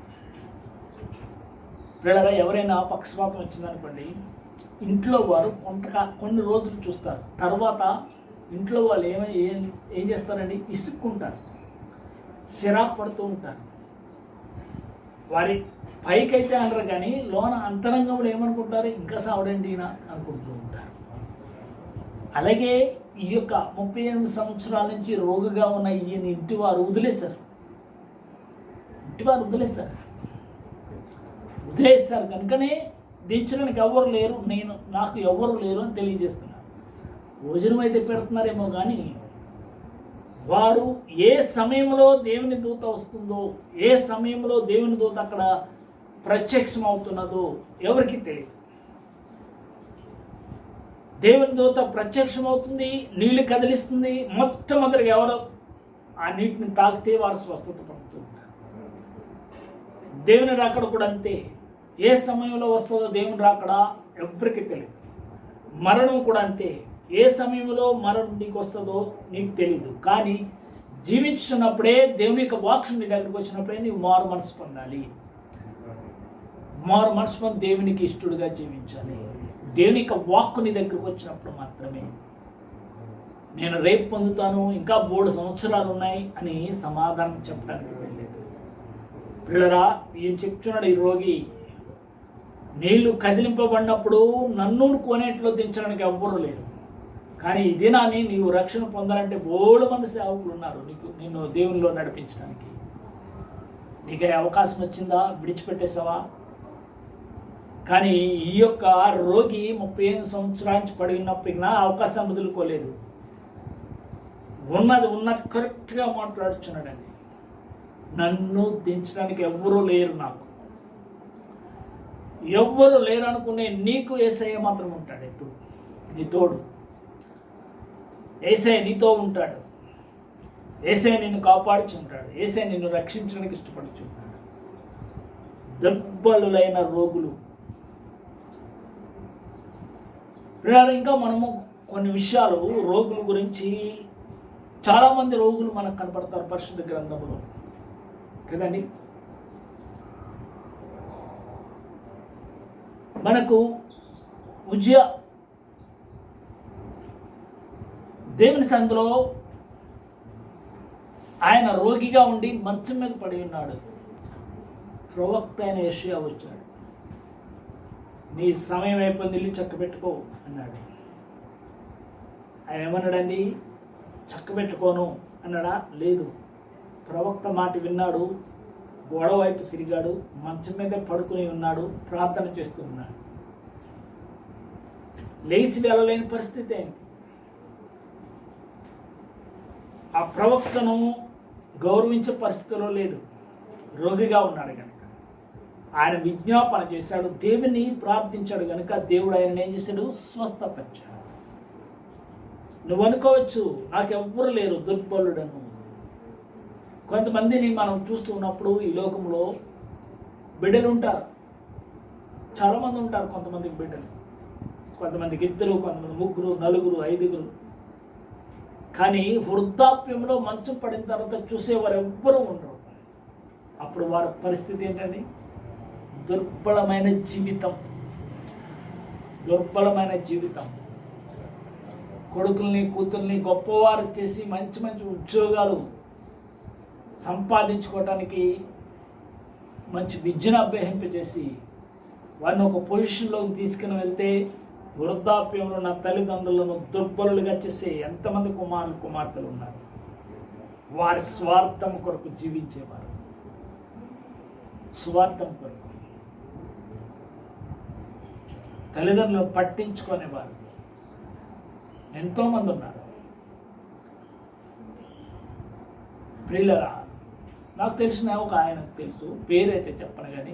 వీళ్ళగా ఎవరైనా పక్షపాతం వచ్చిందనుకోండి, ఇంట్లో వారు కొన్ని రోజులు చూస్తారు. తర్వాత ఇంట్లో వాళ్ళు ఏం చేస్తారండి? ఇసుక్కుంటారు, సిరాకు పడుతూ ఉంటారు. వారి పైకైతే అనరు కానీ లోన అంతరంగంలో ఏమనుకుంటారు? ఇంకా సావడండి అనుకుంటూ ఉంటారు. అలాగే ఈ యొక్క 38 సంవత్సరాల నుంచి రోగిగా ఉన్న ఈయన ఇంటి వారు వదిలేశారు. కనుకనే దించడానికి ఎవరు లేరు, నాకు ఎవరు లేరు అని తెలియజేస్తున్నారు. భోజనం అయితే పెడుతున్నారేమో కానీ వారు ఏ సమయంలో దేవుని దూత వస్తుందో, ఏ సమయంలో దేవుని దూత అక్కడ ప్రత్యక్షం అవుతున్నదో ఎవరికి తెలియదు. దేవుని దూత ప్రత్యక్షం అవుతుంది, నీళ్లు కదిలిస్తుంది. మొట్టమొదటిగా ఎవరో ఆ నీటిని తాకితే వారు స్వస్థత పడుతుంటారు. దేవుని రాకడ కూడా అంతే. ఏ సమయంలో వస్తుందో దేవుని రాకడ ఎవరికి తెలియదు. మరణం కూడా అంతే. ఏ సమయంలో మరణం నీకు వస్తుందో నీకు తెలియదు. కానీ జీవించున్నప్పుడే దేవుని యొక్క వాక్యం నీ దగ్గరికి వచ్చినప్పుడే నీవు మారు మనసు పొందాలి. మారు మనసు పొంది దేవునికి ఇష్టడుగా జీవించాలి. దేవుని యొక్క వాక్కు నీ దగ్గరకు వచ్చినప్పుడు మాత్రమే నేను రేపు పొందుతాను, ఇంకా 3 సంవత్సరాలు ఉన్నాయి అని సమాధానం చెప్పడానికి వెళ్ళలేదు. పిల్లరా, ఈయన చెప్తున్నాడు, ఈ రోగి నీళ్లు కదిలింపబడినప్పుడు నన్ను కోనేటిలో దించడానికి ఎవ్వరూ లేరు. కానీ ఈ దినాన్ని నీవు రక్షణ పొందాలంటే 3 మంది సేవకులు ఉన్నారు నిన్ను దేవునిలో నడిపించడానికి. నీకు అవకాశం వచ్చిందా? విడిచిపెట్టేసావా? కానీ ఈ యొక్క రోగి 35 సంవత్సరాల నుంచి పడి ఉన్నప్పటికీ అవకాశం వదులుకోలేదు. ఉన్నది కరెక్ట్గా మాట్లాడుచున్నాడండి. నన్ను దించడానికి ఎవ్వరూ లేరు, నాకు ఎవ్వరు లేరు అనుకునే నీకు యేసయ్య మాత్రం ఉంటాడు. ఎప్పుడు నీ తోడు యేసయ్య నీతో ఉంటాడు. యేసయ్య నిన్ను కాపాడుచుంటాడు. యేసయ్య నిన్ను రక్షించడానికి ఇష్టపడుచుంటాడు. దుర్బలులైన రోగులు, ఇంకా మనము కొన్ని విషయాలు రోగుల గురించి, చాలామంది రోగులు మనకు కనపడతారు పరిశుద్ధ గ్రంథంలో కదండి. మనకు ఉజ్జయ దేవుని సందులో ఆయన రోగిగా ఉండి మంచం మీద పడి ఉన్నాడు. ప్రవక్త అయిన యెషయా వచ్చాడు. నీ సమయం అయిపోయింది, ఇల్లు చక్క పెట్టుకో అన్నాడు. ఆయన ఏమన్నాడండి? చక్కబెట్టుకోను అన్నాడా? లేదు. ప్రవక్త మాట విన్నాడు, గోడ వైపు తిరిగాడు, మంచం మీద పడుకుని ఉన్నాడు, ప్రార్థన చేస్తూ ఉన్నాడు. లేచి వెళ్ళలేని పరిస్థితి ఏంటి? ఆ ప్రవక్తను గౌరవించే పరిస్థితిలో లేడు, రోగిగా ఉన్నాడు కనుక. ఆయన విజ్ఞాపన చేశాడు, దేవుని ప్రార్థించాడు కనుక దేవుడు ఆయన ఏం చేశాడు? స్వస్థపరిచాడు. నువ్వు అనుకోవచ్చు, నాకెవ్వరు లేరు, దుర్బలుడను. కొంతమందిని మనం చూస్తున్నప్పుడు ఈ లోకంలో బిడ్డలు ఉంటారు, చాలామంది ఉంటారు. కొంతమందికి బిడ్డలు, కొంతమందికి 2, కొంతమంది 3, 4, 5. కానీ వృద్ధాప్యంలో మంచం పడిన తర్వాత చూసేవారు ఎవ్వరూ ఉండరు. అప్పుడు వారి పరిస్థితి ఏంటండి? దుర్బలమైన జీవితం. దుర్బలమైన జీవితం. కొడుకుల్ని కూతుర్ని గొప్పవారు చేసి మంచి మంచి ఉద్యోగాలు సంపాదించుకోవటానికి మంచి విద్యను అభ్యసింపజేసి వారిని ఒక పొజిషన్లోకి తీసుకుని వెళ్తే వృద్ధాప్యంలో నా తల్లిదండ్రులను దుర్బలులుగా చేసే ఎంతమంది కుమారులు కుమార్తెలు ఉన్నారు. వారి స్వార్థం కొరకు జీవించేవారు, స్వార్థం కొరకు తల్లిదండ్రులను పట్టించుకునేవారు ఎంతోమంది ఉన్నారు. ప్రియులరా, నాకు తెలిసిన ఒక ఆయనకు తెలుసు, పేరైతే చెప్పను కానీ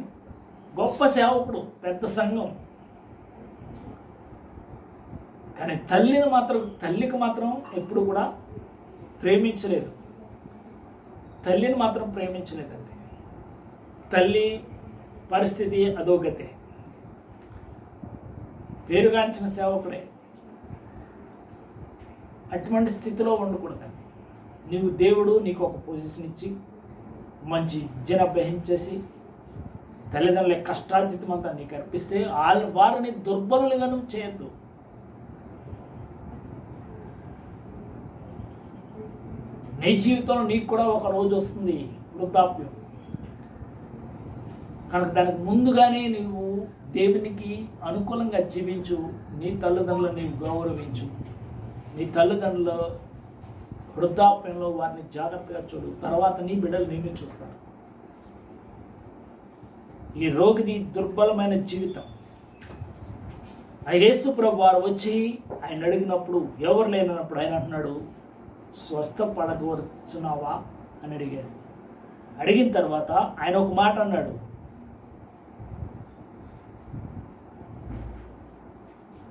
గొప్ప సేవకుడు, పెద్ద సంఘం. కానీ తల్లికి మాత్రం ఎప్పుడు కూడా ప్రేమించలేదు. తల్లిని మాత్రం ప్రేమించలేదండి. తల్లి పరిస్థితి అధోగతే. పేరుగాంచిన సేవకుడే. అటువంటి స్థితిలో ఉండకూడదండి. నీవు దేవుడు నీకు ఒక పొజిషన్ ఇచ్చి మంచి విద్యను అభ్యసించేసి తల్లిదండ్రుల కష్టార్జితం అంతా నీకు అర్పిస్తే వారిని దుర్బలులుగా నువ్వు చేయొద్దు. నీ జీవితంలో నీకు కూడా ఒక రోజు వస్తుంది వృద్ధాప్యం కనుక దానికి ముందుగానే నీవు దేవునికి అనుకూలంగా జీవించు. నీ తల్లిదండ్రులను నీవు గౌరవించు. నీ తల్లిదండ్రుల వృద్ధాప్యంలో వారిని జాగ్రత్తగా చూడు. తర్వాత నీ బిడ్డలు నిన్ను చూస్తారు. ఈ రోగిది దుర్బలమైన జీవితం. యేసు ప్రభువు వారు వచ్చి ఆయన అడిగినప్పుడు, ఎవరు లేనప్పుడు ఆయన అంటున్నాడు, స్వస్థపడగొచ్చున్నావా అని అడిగాడు. అడిగిన తర్వాత ఆయన ఒక మాట అన్నాడు,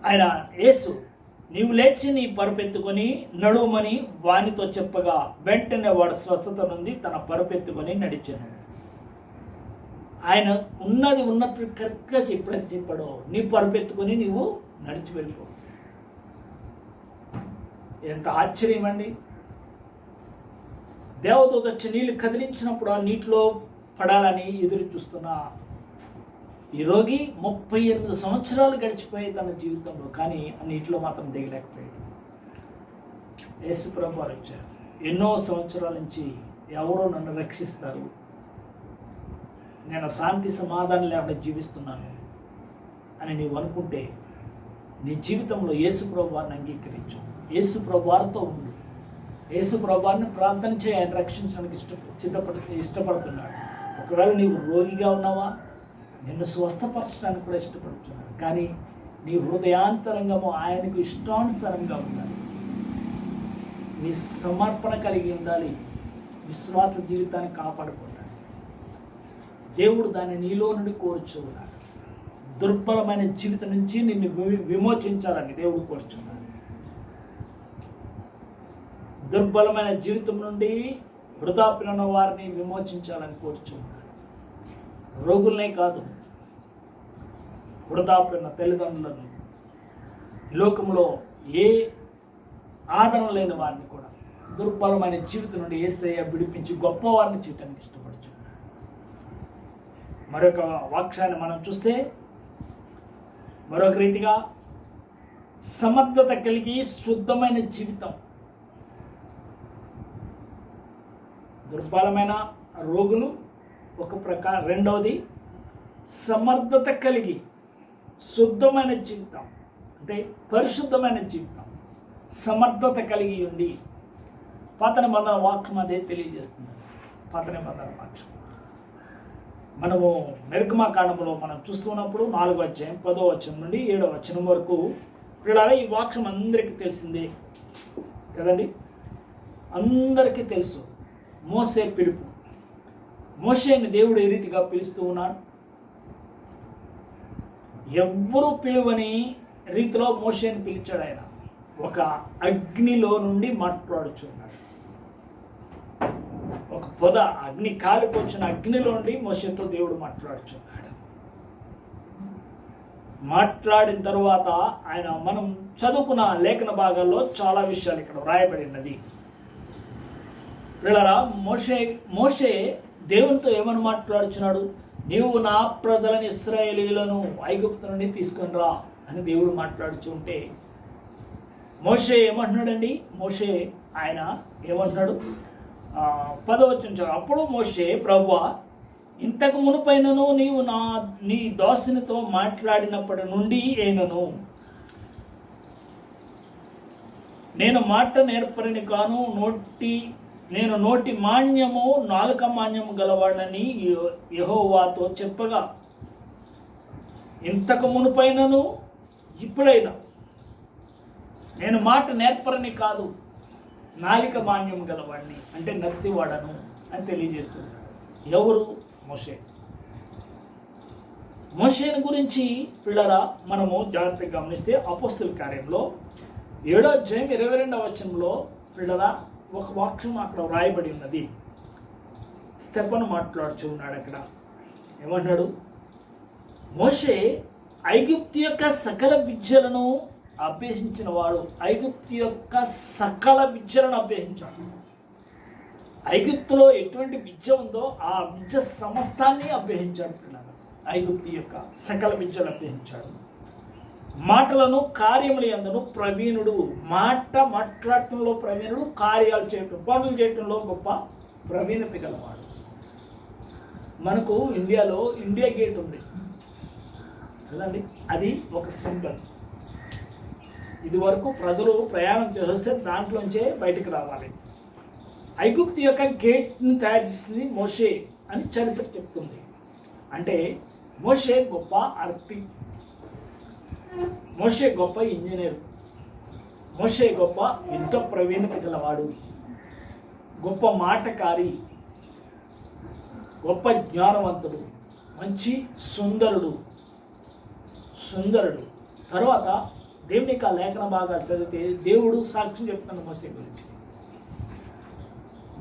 ఆయన యేసు, నీవు లేచి నీ పరుపెత్తుకొని నడుమని వానితో చెప్పగా వెంటనే వాడు స్వస్థత నుండి తన పరుపెత్తుకొని నడిచాను. ఆయన ఉన్నట్టు కరెక్ట్గా ఎప్పుడైతే చెప్పాడో, నీ పరుపెత్తుకొని నీవు నడిచి వెళ్ళిపో. ఎంత ఆశ్చర్యం అండి. దేవదూత వచ్చి నీళ్ళు కదిలించినప్పుడు ఆ నీటిలో పడాలని ఎదురు చూస్తున్న ఈ రోగి 38 సంవత్సరాలు గడిచిపోయాయి తన జీవితంలో, కానీ ఆ నీటిలో మాత్రం దిగలేకపోయాడు. యేసు ప్రభువు వారు వచ్చారు. ఎన్నో సంవత్సరాల నుంచి ఎవరో నన్ను రక్షిస్తారు, నేను శాంతి సమాధానం లేకుండా జీవిస్తున్నాను అని నీవు అనుకుంటే నీ జీవితంలో యేసు ప్రభు వారిని అంగీకరించు. యేసు ప్రభు వారితో ఉండు. యేసు ప్రభు వారిని ప్రార్థన చేయి. ఆయన రక్షించడానికి ఇష్టపడుతున్నాడు. ఒకవేళ నీవు రోగిగా ఉన్నావా, నిన్ను స్వస్థపరచడానికి కూడా ఇష్టపడుతున్నాడు. కానీ నీ హృదయాంతరంగము ఆయనకు ఇష్టానుసారంగా ఉండాలి. నీ సమర్పణ కలిగి ఉండాలి. విశ్వాస జీవితాన్ని కాపాడుకోవాలి. దేవుడు దాన్ని నీలో నుండి కోరుచున్నాడు. దుర్బలమైన జీవితం నుంచి నిన్ను విమోచించాలని దేవుడు కోరుచున్నాడు. దుర్బలమైన జీవితం నుండి వృద్ధాప్యులైన వారిని విమోచించాలని కోరుచున్నాడు. రోగులనే కాదు, వృద్ధాప్యున్న తల్లిదండ్రులను, లోకంలో ఏ ఆదరణ లేని వారిని కూడా దుర్బలమైన జీవితం నుండి యేసయ్య విడిపించి గొప్పవారిని చేయటానికి ఇష్టపడుచున్నాడు. మరొక వాక్యాన్ని మనం చూస్తే, మరొక రీతిగా సమర్థత కలిగి శుద్ధమైన జీవితం. దుర్బలమైన రోగులు ఒక ప్రకారం, రెండవది సమర్థత కలిగి శుద్ధమైన జీవితం అంటే పరిశుద్ధమైన జీవితం. సమర్థత కలిగి ఉండి. పాత నిబంధన వాక్యం అదే తెలియజేస్తుంది. పాత నిబంధన వాక్యం మనము నిర్గమకాండములో మనం చూస్తున్నప్పుడు 4వ అధ్యాయం 10వ వచనం నుండి 7వ వచనం వరకు పిల్లల ఈ వాక్యం అందరికీ తెలిసిందే కదండి. అందరికీ తెలుసు మోసే పిలుపు. మోషేని దేవుడు ఏ రీతిగా పిలుస్తూ ఉన్నాడు. ఎవ్వరూ పిలువని రీతిలో మోషేని పిలిచాడు. ఆయన ఒక అగ్నిలో నుండి మాట్లాడుచున్నాడు. ఒక పొద అగ్ని కాలిపోచిన అగ్నిలో నుండి మోషేతో దేవుడు మాట్లాడుచున్నాడు. మాట్లాడిన తర్వాత ఆయన మనం చదువుకున్న లేఖన భాగాల్లో చాలా విషయాలు ఇక్కడ వ్రాయబడినది. పిల్లరా, మోషే దేవునితో ఏమని మాట్లాడుచున్నాడు? నీవు నా ప్రజలను ఇశ్రాయేలీయులను ఐగుప్తు నుండి తీసుకొని రా అని దేవుడు మాట్లాడుచుంటే మోషే ఏమంటున్నాడండి? మోషే ఆయన ఏమంటున్నాడు? 10వ వచనం. అప్పుడు మోషే, ప్రభువా, ఇంతకు మునుపైనను నీవు నీ దాసునితో మాట్లాడినప్పటి నుండి అయినను నేను మాట నేర్పరిని కాను, నేను నోటి మాన్యము నాలుక మాన్యము గలవాడని యెహోవాతో చెప్పగా, ఇంతకు మునుపైనను ఇప్పుడైనా నేను మాట నేర్పరని కాదు, నాలిక మాన్యం గలవాడిని అంటే నత్తివాడను అని తెలియజేస్తున్నాడు. ఎవరు? మోషే. మోషేని గురించి పిల్లరా మనము జాగ్రత్తగా గమనిస్తే అపోస్తల కార్యంలో 7వ అధ్యాయం 22వ వచనంలో పిల్లరా ఒక వాక్యం అక్కడ వ్రాయబడి ఉన్నది. స్తెఫను మాట్లాడుచు ఉన్నాడు. అక్కడ ఏమన్నాడు? మోషే ఐగుప్తు యొక్క సకల విద్యలను అభ్యసించిన వాడు. ఐగుప్తు యొక్క సకల విద్యలను అభ్యసించాడు. ఐగుప్తులో ఎటువంటి విద్య ఉందో ఆ విద్య సమస్తాన్ని అభ్యసించాడు. పిల్లలు ఐగుప్తు యొక్క సకల విద్యలు అభ్యసించాడు. మాటలను కార్యములు యందును ప్రవీణుడు. మాట్లాడటంలో ప్రవీణుడు, కార్యాలు చేయటం పనులు చేయటంలో గొప్ప ప్రవీణత గలవాడు. మనకు ఇండియాలో ఇండియా గేట్ ఉంది కదండి, అది ఒక సింబల్. ఇది వరకు ప్రజలు ప్రయాణం చేస్తే దాంట్లోంచే బయటకు రావాలి. ఐగుప్తు యొక్క గేట్ని తయారు చేసింది మోషే అని చరిత్ర చెప్తుంది. అంటే మోషే గొప్ప ఆర్కి, మోషే గొప్ప ఇంజనీర్, మోషే గొప్ప యుద్ధ ప్రవీణత గలవాడు, గొప్ప మాటకారి, గొప్ప జ్ఞానవంతుడు, మంచి సుందరుడు. తర్వాత దేవుని యొక్క లేఖన భాగాలు చదివితే దేవుడు సాక్ష్యం చెప్తున్నాడు మోషే గురించి.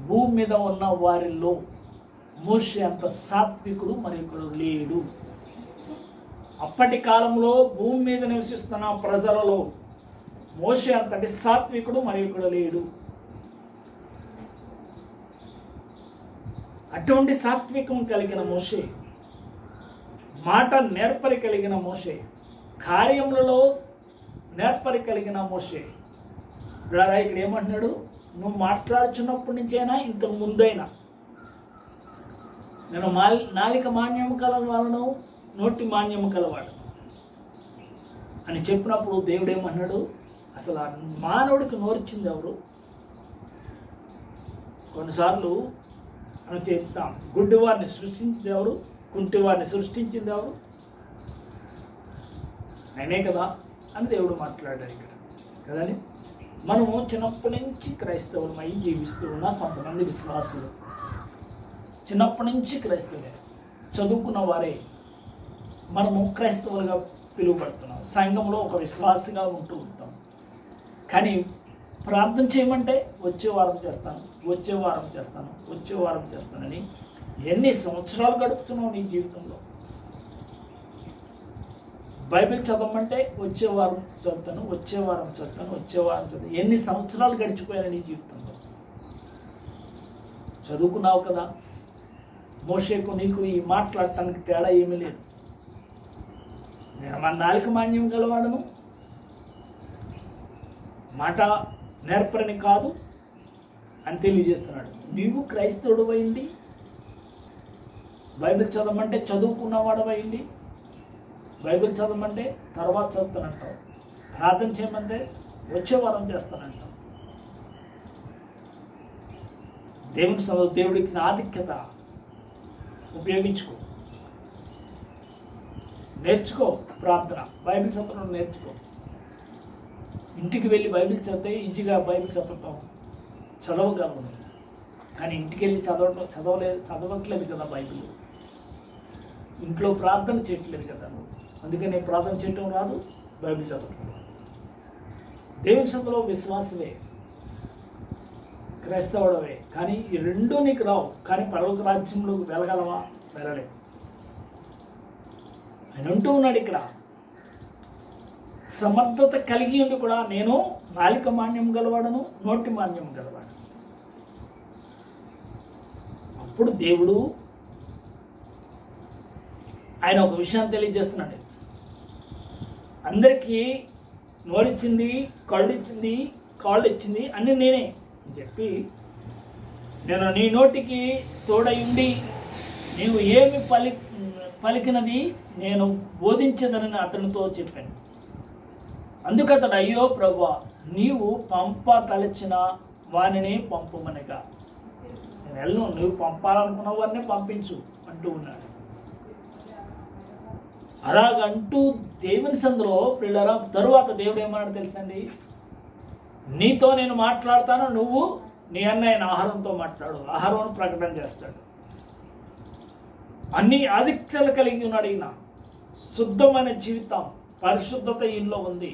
భూమి మీద ఉన్న వారిలో మోషే అంత సాత్వికుడు మరి ఒకడు లేడు. అప్పటి కాలంలో భూమి మీద నివసిస్తున్న ప్రజలలో మోషే అంతటి సాత్వికుడు మరి ఒకడు లేడు. అటువంటి సాత్వికం కలిగిన మోషే, మాట నేర్పరి కలిగిన మోషే, కార్యములలో నేర్పరి కలిగిన మోషే. ఇక్కడ ఏమంటున్నాడు? నువ్వు మాట్లాడుచున్నప్పటి నుంచైనా ఇంతకు ముందైనా నేను నాలిక మాన్యము కలవాలను, నోటి మాన్యము కలవాడు అని చెప్పినప్పుడు దేవుడు ఏమన్నాడు? అసలు ఆ మానవుడికి నోరిచ్చింది ఎవరు? కొన్నిసార్లు మనం చెప్తాం, గుడ్డివారిని సృష్టించింది ఎవరు? కుంటివారిని సృష్టించింది ఎవరు? ఆయనే కదా అని దేవుడు మాట్లాడాడు ఇక్కడ కదండి. మనము చిన్నప్పటి నుంచి క్రైస్తవులమై జీవిస్తూ ఉన్న కొంతమంది విశ్వాసులు చిన్నప్పటి నుంచి క్రైస్తవులే, చదువుకున్న వారే మనము క్రైస్తవులుగా పిలువబడుతున్నాం. సంఘంలో ఒక విశ్వాసిగా ఉంటూ ఉంటాం. కానీ ప్రార్థన చేయమంటే వచ్చే వారం చేస్తానని ఎన్ని సంవత్సరాలు గడుపుతున్నావు నీ జీవితంలో? బైబిల్ చదవమంటే వచ్చే వారం చదువుతాను. ఎన్ని సంవత్సరాలు గడిచిపోయాను నీ జీవితంలో? చదువుకున్నావు కదా. మోషేకు నీకు ఈ మాట్లాడటానికి తేడా ఏమీ లేదు. నేను మన నాలుక మాన్యం గలవాడను, మాట నేర్పరని కాదు అని తెలియజేస్తున్నాడు. నీవు క్రైస్తవుడు అయింది, బైబిల్ చదవమంటే చదువుకున్నవాడు అయింది, బైబిల్ చదవమంటే తర్వాత చదువుతానంటావు, ప్రార్థన చేయమంటే వచ్చే వారం చేస్తానంటాం. దేవుడికి ఇచ్చిన ఆధిక్యత ఉపయోగించుకో, నేర్చుకో. ప్రార్థన, బైబిల్ చదవడం నేర్చుకో. ఇంటికి వెళ్ళి బైబిల్ చదివితే ఈజీగా బైబిల్ చదవగలను. కానీ ఇంటికి వెళ్ళి చదవట్లేదు కదా బైబిల్. ఇంట్లో ప్రార్థన చేయట్లేదు కదా నువ్వు. అందుకని ప్రార్థన చేయటం రాదు, బైబిల్ చదవటం రాదు. దేవుని సందులో విశ్వాసమే, క్రైస్తవుడవే, కానీ ఈ రెండూ నీకు రావు. కానీ పరలోక రాజ్యంలో వెళ్ళగలవా? వెళ్ళలేవు. ఆయన అంటూ ఉన్నాడు ఇక్కడ, సమర్థత కలిగి ఉండి కూడా నేను నాలిక మాన్యం గలవాడను, నోటి మాన్యం గలవాడు. అప్పుడు దేవుడు ఆయన ఒక విషయాన్ని తెలియజేస్తున్నాడు. అందరికీ నోరిచ్చింది, కళ్ళు ఇచ్చింది, కాళ్ళు ఇచ్చింది అన్నీ నేనే అని చెప్పి, నేను నీ నోటికి తోడయుండి నీవు ఏమి పలికినది నేను బోధించదనని అతనితో చెప్పాను. అందుకు అతడు, అయ్యో ప్రభువా, నీవు తలచిన వానిని పంపమనగా, నేను వెళ్ళను, నువ్వు పంపాలనుకున్న వారిని పంపించు అంటూ ఉన్నాడు. అలాగంటూ దేవుని సందులో పిల్లరా, తరువాత దేవుడు ఏమన్నాడు తెలుసండి, నీతో నేను మాట్లాడతాను, నువ్వు నీ అన్నయ్యన ఆహారంతో మాట్లాడు. ఆహారం ప్రకటన చేస్తాడు. అన్ని ఆధిక్యతలు కలిగి ఉన్నాడు ఈయన. శుద్ధమైన జీవితం, పరిశుద్ధత ఈయనలో ఉంది.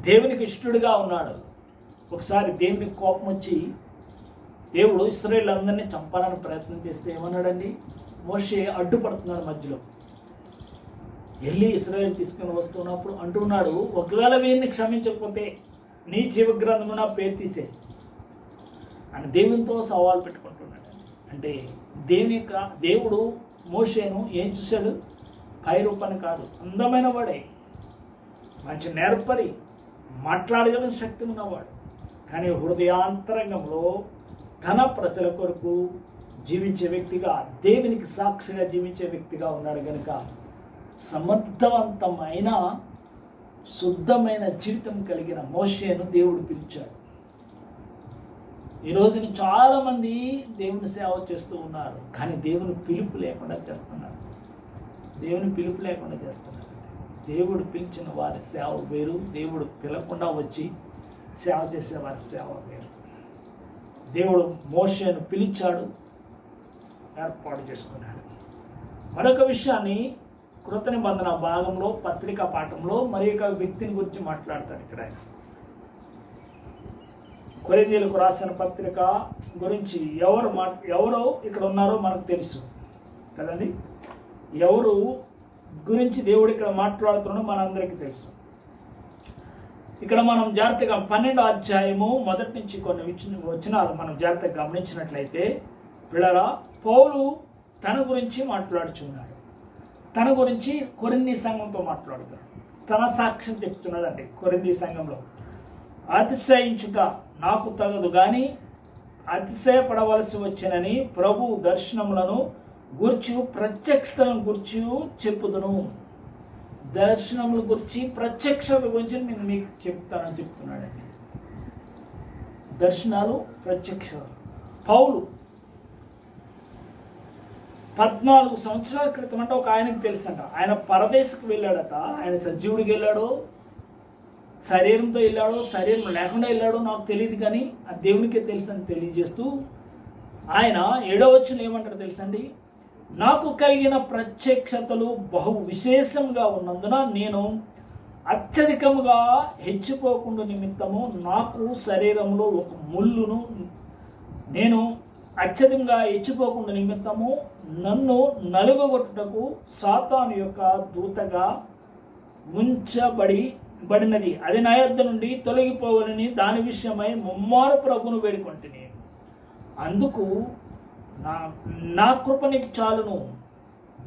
దేవునికి ఇష్టడుగా ఉన్నాడు. ఒకసారి దేవునికి కోపం వచ్చి దేవుడు ఇశ్రాయేలు అందరినీ చంపాలని ప్రయత్నం చేస్తే ఏమన్నాడండి, మోషే అడ్డుపడుతున్నాడు మధ్యలో. వెళ్ళి ఇశ్రాయేలు తీసుకుని వస్తున్నప్పుడు అంటున్నాడు, ఒకవేళ వీరిని క్షమించకపోతే నీ జీవగ్రంథము నా పేరు తీసే అని దేవునితో సవాల్ పెట్టుకుంటున్నాడు. అంటే దేవుడు మోషేను ఏం చూశాడు? పై రూపాన్ని కాదు, అందమైన వాడే, మంచి నేర్పరి, మాట్లాడగల శక్తి ఉన్నవాడు. కానీ హృదయాంతరంగంలో తన ప్రజల కొరకు జీవించే వ్యక్తిగా, దేవునికి సాక్షిగా జీవించే వ్యక్తిగా ఉన్నాడు. కనుక సమర్థవంతమైన శుద్ధమైన జీవితం కలిగిన మోషేను దేవుడు పిలిచాడు. ఈరోజున చాలామంది దేవుని సేవ చేస్తూ ఉన్నారు, కానీ దేవుని పిలుపు లేకుండా చేస్తున్నారు. దేవుని పిలుపు లేకుండా చేస్తున్నారు. దేవుడు పిలిచిన వారి సేవ వేరు, దేవుడు పిలకుండా వచ్చి సేవ చేసే వారి సేవ వేరు. దేవుడు మోషేను పిలిచాడు, ఏర్పాటు చేసుకున్నాడు. మరొక విషయాన్ని కృత నిబంధన భాగంలో పత్రికా పాఠంలో మరి ఒక వ్యక్తిని గురించి మాట్లాడతాడు ఇక్కడ. కొరింథీయులకు రాసిన పత్రిక గురించి ఎవరో ఇక్కడ ఉన్నారో మనకు తెలుసు కదండి. ఎవరు గురించి దేవుడు ఇక్కడ మాట్లాడుతున్నాడో మనందరికీ తెలుసు. ఇక్కడ మనం జాగ్రత్తగా 12వ అధ్యాయము మొదటి నుంచి కొన్ని వచనాలు మనం జాగ్రత్తగా గమనించినట్లయితే, పిల్లరా, పౌలు తన గురించి మాట్లాడుచున్నాడు. తన గురించి కొరింథీ సంఘంతో మాట్లాడుతున్నాడు. తన సాక్ష్యం చెప్తున్నాడండి. కొరింథీ సంఘంలో అతిశయించుట నాకు తగదు, కానీ అతిశయపడవలసి వచ్చినని ప్రభు దర్శనములను గూర్చి ప్రత్యక్షతలను గూర్చి చెప్పుదును. దర్శనముల గురించి, ప్రత్యక్షత గురించి నేను మీకు చెప్తానని చెప్తున్నాడండి. దర్శనాలు, ప్రత్యక్షతలు. పౌలు 14 సంవత్సరాల క్రితం అంటే ఒక ఆయనకు తెలుసంట. ఆయన పరదేశకు వెళ్ళాడట. ఆయన సజీవుడికి వెళ్ళాడో, శరీరంతో వెళ్ళాడో, శరీరం లేకుండా వెళ్ళాడో నాకు తెలియదు, కానీ ఆ దేవునికే తెలుసు అని తెలియజేస్తూ ఆయన 7వ వచనం ఏమంటాడు తెలుసండి, నాకు కలిగిన ప్రత్యక్షతలు బహు విశేషంగా ఉన్నందున నేను అత్యధికముగా హెచ్చిపోకుండా నిమిత్తము నాకు శరీరంలో ఒక ముళ్ళును, నేను అత్యధికంగా హెచ్చిపోకుండా నిమిత్తము నన్ను నలుగగొట్టుటకు సాతాను యొక్క దూతగా ఉంచబడినది. అది నా యొద్ద నుండి తొలగిపోవాలని దాని విషయమై ముమ్మారు ప్రభువును వేడుకొంటిని. అందుకు నా కృప నీకు చాలును,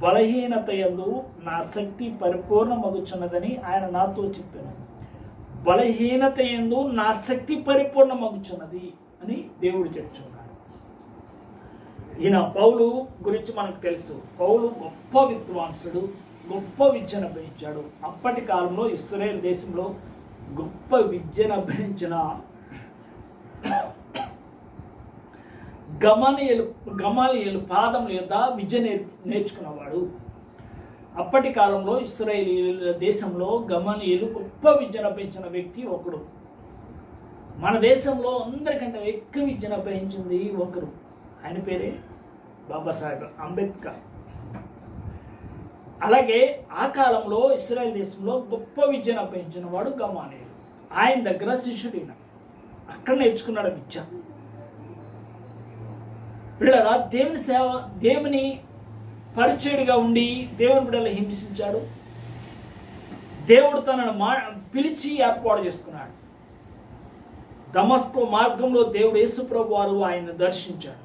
బలహీనత యందు నా శక్తి పరిపూర్ణమగుచున్నదని ఆయన నాతో చెప్పాను. బలహీనత యందు నా శక్తి పరిపూర్ణమగుచున్నది అని దేవుడు చెప్తున్నాడు. ఈయన పౌలు గురించి మనకు తెలుసు. పౌలు గొప్ప విద్వాంసుడు, గొప్ప విద్యను అభ్యసించాడు. అప్పటి కాలంలో ఇశ్రాయేలు దేశంలో గొప్ప విద్యను అభ్యసించిన గమాలియేలు పాదముల యొద్ద విద్య నేర్చుకున్నవాడు. అప్పటి కాలంలో ఇశ్రాయేలీయుల దేశంలో గమాలియేలు గొప్ప విద్యను అభ్యసించిన వ్యక్తి ఒకడు. మన దేశంలో అందరికంటే ఎక్కువ విద్యను అభ్యసించింది ఒకరు. ఆయన పేరే బాబాసాహెబ్ అంబేద్కర్. అలాగే ఆ కాలంలో ఇశ్రాయేల్ దేశంలో గొప్ప విద్యను అభ్యసించిన వాడు గమాలియేలు. ఆయన దగ్గర శిష్యుడైన అక్కడ నేర్చుకున్నాడు విద్య. పిల్లరా, దేవుని పరిచయుడిగా ఉండి దేవుని బిడ్డలు హింసించాడు. దేవుడు తనను పిలిచి ఏర్పాటు చేసుకున్నాడు. దమస్కో మార్గంలో దేవుడు యేసుప్రభు వారు ఆయన్ని దర్శించాడు.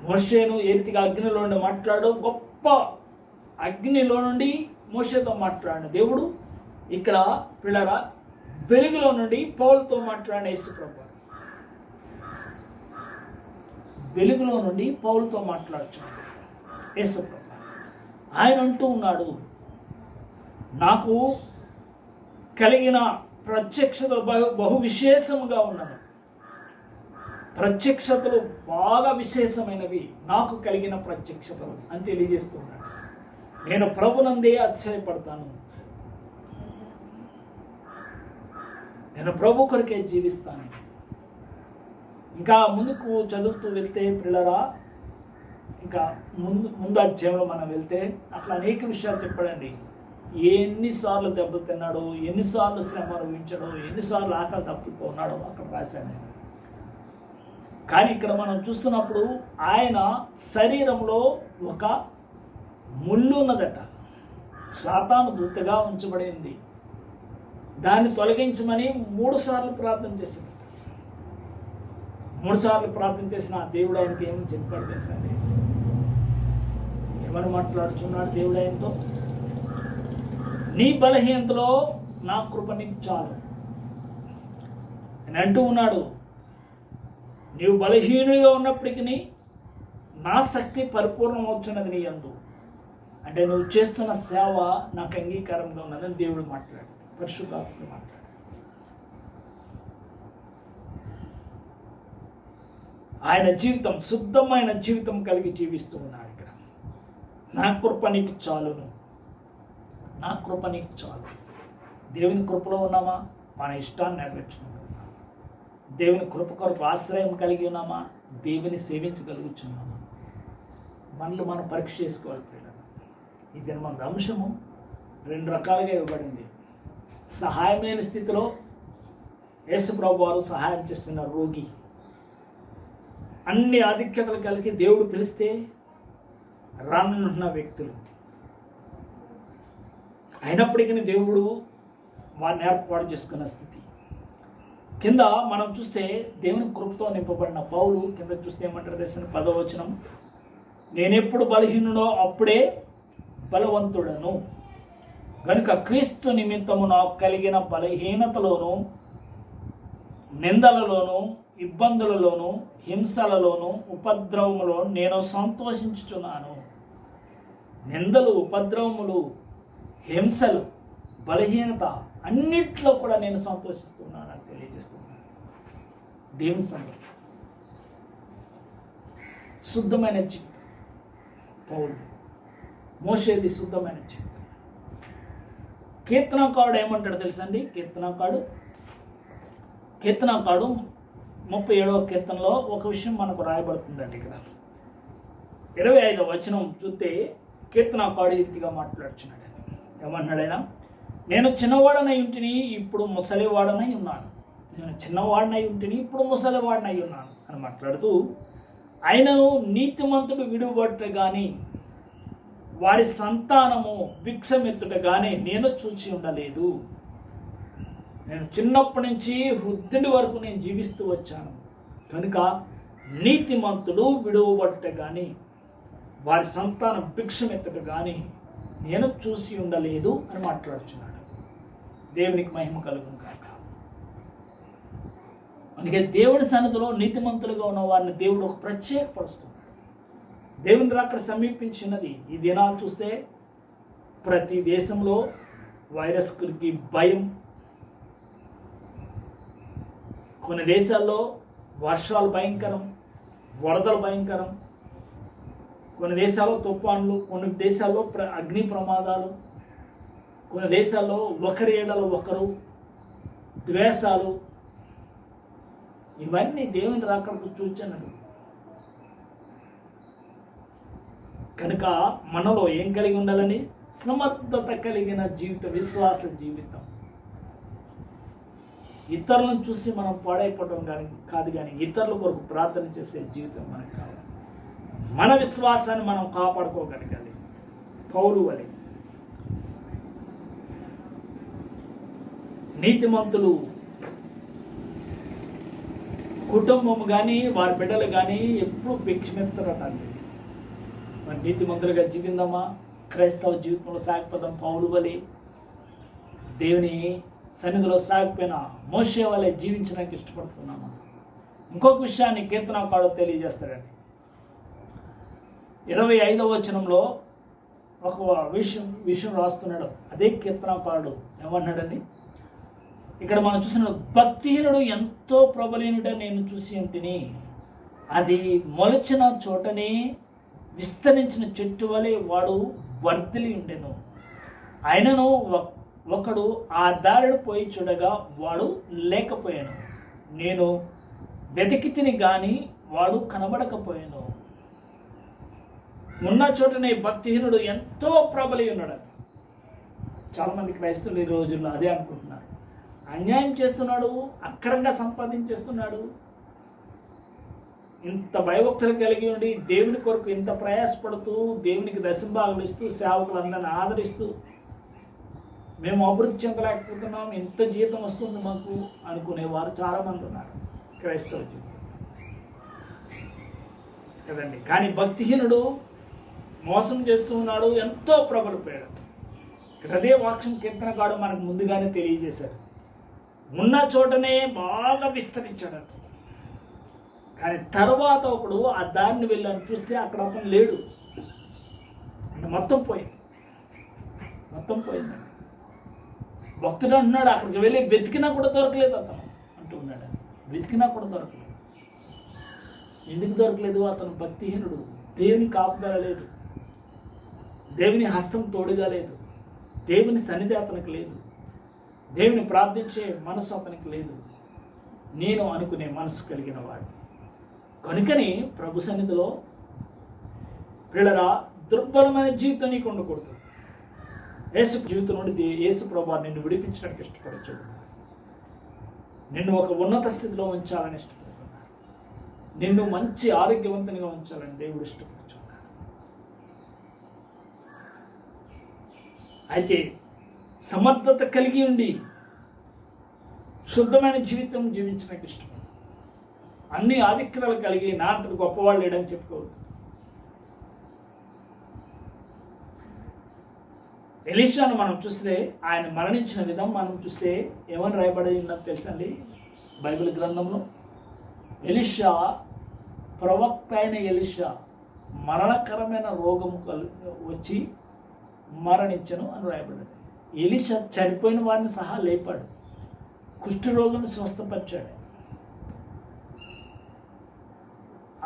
మోషేను ఏ రీతిగా అగ్నిలో నుండి మాట్లాడు, గొప్ప అగ్నిలో నుండి మోషేతో మాట్లాడిన దేవుడు ఇక్కడ పిల్లరా వెలుగులో నుండి పౌలుతో మాట్లాడిన యేసుప్రభు వారు వెలుగులో నుండి పౌలుతో మాట్లాడుచున్నాడు యేసుప్రభు. ఆయన అంటూ ఉన్నాడు, నాకు కలిగిన ప్రత్యక్షత బహు విశేషముగా ఉన్నది. ప్రత్యక్షతలు బాగా విశేషమైనవి నాకు కలిగిన ప్రత్యక్షతలు అని తెలియజేస్తున్నాడు. నేను ప్రభునందే అతిశయపడతాను. నేను ప్రభు కొరకే జీవిస్తాను. ఇంకా ముందుకు చదువుతూ వెళ్తే పిల్లరా, ఇంకా ముందు అధ్యాయంలో మనం వెళ్తే అట్లా అనేక విషయాలు చెప్పాడండి. ఎన్నిసార్లు దెబ్బలు తిన్నాడో, ఎన్నిసార్లు శ్రమ అనుభవించాడో, ఎన్నిసార్లు ఆకలి తప్పుతూ ఉన్నాడో అక్కడ రాశాను. కానీ ఇక్కడ మనం చూస్తున్నప్పుడు ఆయన శరీరంలో ఒక ముళ్ళు ఉన్నదట, సాతాను దూతగా ఉంచబడింది. దాన్ని తొలగించమని 3 సార్లు ప్రార్థన చేసింది. 3 సార్లు ప్రార్థన చేసిన దేవుడు ఆయనకి ఏమని చెప్పాడు తెలుసండి? ఏమని మాట్లాడుచున్నాడు దేవుడు ఆయనతో? నీ బలహీనతలో నా కృప నీకు చాలు అని అంటూ ఉన్నాడు. నీవు బలహీనుడిగా ఉన్నప్పటికీ నా శక్తి పరిపూర్ణమవుతున్నది నీ యందు. అంటే నువ్వు చేస్తున్న సేవ నాకు అంగీకారంగా ఉన్నదని దేవుడు మాట్లాడు, పరిశుద్ధాత్ముడు మాట్లాడు. ఆయన జీవితం శుద్ధమైన జీవితం కలిగి జీవిస్తూ ఉన్నాడు. ఇక్కడ నా కృప నీకు చాలును, నా కృప నీకు చాలు. దేవుని కృపలో ఉన్నామా? మన ఇష్టాన్ని నెరవేర్చుకున్నామా? దేవుని కృప కొరకు ఆశ్రయం కలిగి ఉన్నామా? దేవుని సేవించగలుగుతున్నామా? మనల్ని మనం పరీక్ష చేసుకోవాలి పిల్లలు. ఇది మన అంశము 2 రకాలుగా ఇవ్వబడింది. సహాయమైన స్థితిలో యేసుప్రభు వారు సహాయం చేస్తున్న రోగి, అన్ని ఆధిక్యతలు కలిగి దేవుడు పిలిస్తే రానున్న వ్యక్తులు, అయినప్పటికీ దేవుడు వారిని ఏర్పాటు చేసుకున్న స్థితి. కింద మనం చూస్తే దేవుని కృపతో నింపబడిన పౌలు కింద చూస్తే ఏమంటారు తెలిసిన 10వ వచనం, నేనెప్పుడు బలహీనుడో అప్పుడే బలవంతుడను, కనుక క్రీస్తు నిమిత్తము నాకు కలిగిన బలహీనతలోను, నిందలలోను, ఇబ్బందులలోను, హింసలలోను, ఉపద్రవములో నేను సంతోషించుచున్నాను. నిందలు, ఉపద్రవములు, హింసలు, బలహీనత అన్నిట్లో కూడా నేను సంతోషిస్తున్నాను అని తెలియజేస్తున్నాను. దేవుని సంగతి శుద్ధమైన జీవితం పౌలు, మోషేది శుద్ధమైన జీవితం. కీర్తనకారుడు ఏమంటాడు తెలుసా అండి? కీర్తనకారుడు 37వ కీర్తనలో ఒక విషయం మనకు రాయబడుతుందండి. ఇక్కడ 25వ వచనం చూస్తే కీర్తనకారుడు రీతిగా మాట్లాడుచున్నాడు. ఏమంటున్నాడు ఆయన? నేను చిన్నవాడనై ఉంటిని, ఇప్పుడు ముసలివాడనై ఉన్నాను. నేను చిన్నవాడనై ఉంటిని, ఇప్పుడు ముసలివాడనై ఉన్నాను అని మాట్లాడుతూ, ఆయనను నీతిమంతుడు విడుబట్ట కానీ వారి సంతానము భిక్షమెత్తుట కానీ నేను చూసి ఉండలేదు. నేను చిన్నప్పటి నుంచి వృద్ధుడి వరకు నేను జీవిస్తూ వచ్చాను, కనుక నీతిమంతుడు విడువబట్ట కానీ వారి సంతానం భిక్షమెత్తుట కానీ నేను చూసి ఉండలేదు అని మాట్లాడుచున్నాడు. దేవునికి మహిమ కలుగును కాక. అందుకే దేవుడి సన్నిధిలో నీతిమంతులుగా ఉన్న వారిని దేవుడు ఒక ప్రత్యేకపరుస్తున్నాడు. దేవుని రాకడ సమీపించినది. ఈ దినాలు చూస్తే ప్రతి దేశంలో వైరస్ గురించి భయం, కొన్ని దేశాల్లో వర్షాలు భయంకరం, వరదలు భయంకరం, కొన్ని దేశాల్లో తుఫాన్లు, కొన్ని దేశాల్లో అగ్ని ప్రమాదాలు, కొన్ని దేశాల్లో ఒకరి ఏడలో ఒకరు ద్వేషాలు, ఇవన్నీ దేవుని రాకడతో సూచనలు. కనుక మనలో ఏం కలిగి ఉండాలని? సమర్థత కలిగిన జీవితం, విశ్వాస జీవితం. ఇతరులను చూసి మనం పాడైపోవడం కాదు కానీ ఇతరుల కొరకు ప్రార్థన చేసే జీవితం మనకు కావాలి. మన విశ్వాసాన్ని మనం కాపాడుకోగలగాలి. పౌలు వలె నీతిమంతులు కుటుంబం కానీ వారి బిడ్డలు కానీ ఎప్పుడు భిక్షమెత్తారటండి. మరి నీతిమంతులుగా జీవిందామా? క్రైస్తవ జీవితంలో సాగిపోదాం. పౌలు వలె దేవుని సన్నిధిలో సాగిపోయిన మోషే వలె జీవించడానికి ఇష్టపడుతున్నామా? ఇంకొక విషయాన్ని కీర్తనకారుడు తెలియజేస్తాడండి. 25వ వచనంలో ఒక విషయం రాస్తున్నాడు. అదే కీర్తనకారుడు ఏమన్నాడని ఇక్కడ మనం చూసిన, భక్తిహీనుడు ఎంతో ప్రబలీనుడ నేను చూసి ఉంటిని, అది మొలచిన చోటనే విస్తరించిన చెట్టు వలె వాడు వర్ధిలి ఉండెను. ఆయనను ఒకడు ఆ దారిని పోయి చూడగా వాడు లేకపోయాను. నేను వెతికి తిని గాని వాడు కనబడకపోయాను. ఉన్న చోటనే భక్తిహీనుడు ఎంతో ప్రబలి ఉన్నాడు. చాలామంది క్రైస్తవులు ఈ రోజుల్లో అదే అనుకుంటున్నారు. అన్యాయం చేస్తున్నాడు, అక్రమంగా సంపాదించేస్తున్నాడు, ఇంత భయభక్తులు కలిగి ఉండి దేవుని కొరకు ఇంత ప్రయాసపడుతూ దేవునికి దశంభాగాలు ఇస్తూ సేవకులందరినీ ఆదరిస్తూ మేము అభివృద్ధి చెందలేకపోతున్నాం, ఇంత జీతం వస్తుంది మాకు అనుకునేవారు చాలామంది ఉన్నారు క్రైస్తవ జీవితం కదండి. కానీ భక్తిహీనుడు మోసం చేస్తూ ఉన్నాడు, ఎంతో ప్రబలిపోయాడు. అదే వాక్యం కీర్తనకారుడు మనకు ముందుగానే తెలియజేశారు. ఉన్న చోటనే బాగా విస్తరించాడు. కానీ తర్వాత ఒకడు ఆ దారిని వెళ్ళాను చూస్తే అక్కడ అతను లేడు. అంటే మొత్తం పోయింది. భక్తుడు అంటున్నాడు, అక్కడికి వెళ్ళి వెతికినా కూడా దొరకలేదు అతను అంటూ ఉన్నాడు. వెతికినా కూడా దొరకలేదు. ఎందుకు దొరకలేదు? అతను భక్తిహీనుడు. దేవుని కాపుదల లేదు, దేవుని హస్తం తోడుగా లేదు, దేవుని సన్నిధి అతనికి లేదు, దేవుని ప్రార్థించే మనసు అతనికి లేదు, నేను అనుకునే మనసు కలిగిన వాడు. కనుకని ప్రభు సన్నిధిలో పిల్లరా దుర్బలమైన జీవితం నీకు ఉండకూడదు. యేసు జీవితం నుండి యేసు ప్రభు నిన్ను విడిపించడానికి ఇష్టపడచ్చు. నిన్ను ఒక ఉన్నత స్థితిలో ఉంచాలని ఇష్టపడుతున్నాడు. నిన్ను మంచి ఆరోగ్యవంతంగా ఉంచాలని దేవుడు ఇష్టపడుచున్నాడు. అయితే సమర్థత కలిగి ఉండి శుద్ధమైన జీవితం జీవించడానికి ఇష్టపడు. అన్ని ఆధిక్యతలు కలిగి నా అంతటి గొప్పవాళ్ళు లేడని చెప్పుకోవద్దు. ఎలీషాను మనం చూస్తే ఆయన మరణించిన విధం మనం చూస్తే ఏమని రాయబడి ఉన్నది తెలుసండి బైబిల్ గ్రంథంలో? ఎలీషా, ప్రవక్త అయిన ఎలీషా మరణకరమైన రోగము వచ్చి మరణించను అని రాయబడింది. ఎలీషా చనిపోయిన వారిని సహా లేపాడు, కుష్ఠరోగుని స్వస్థపరిచాడు,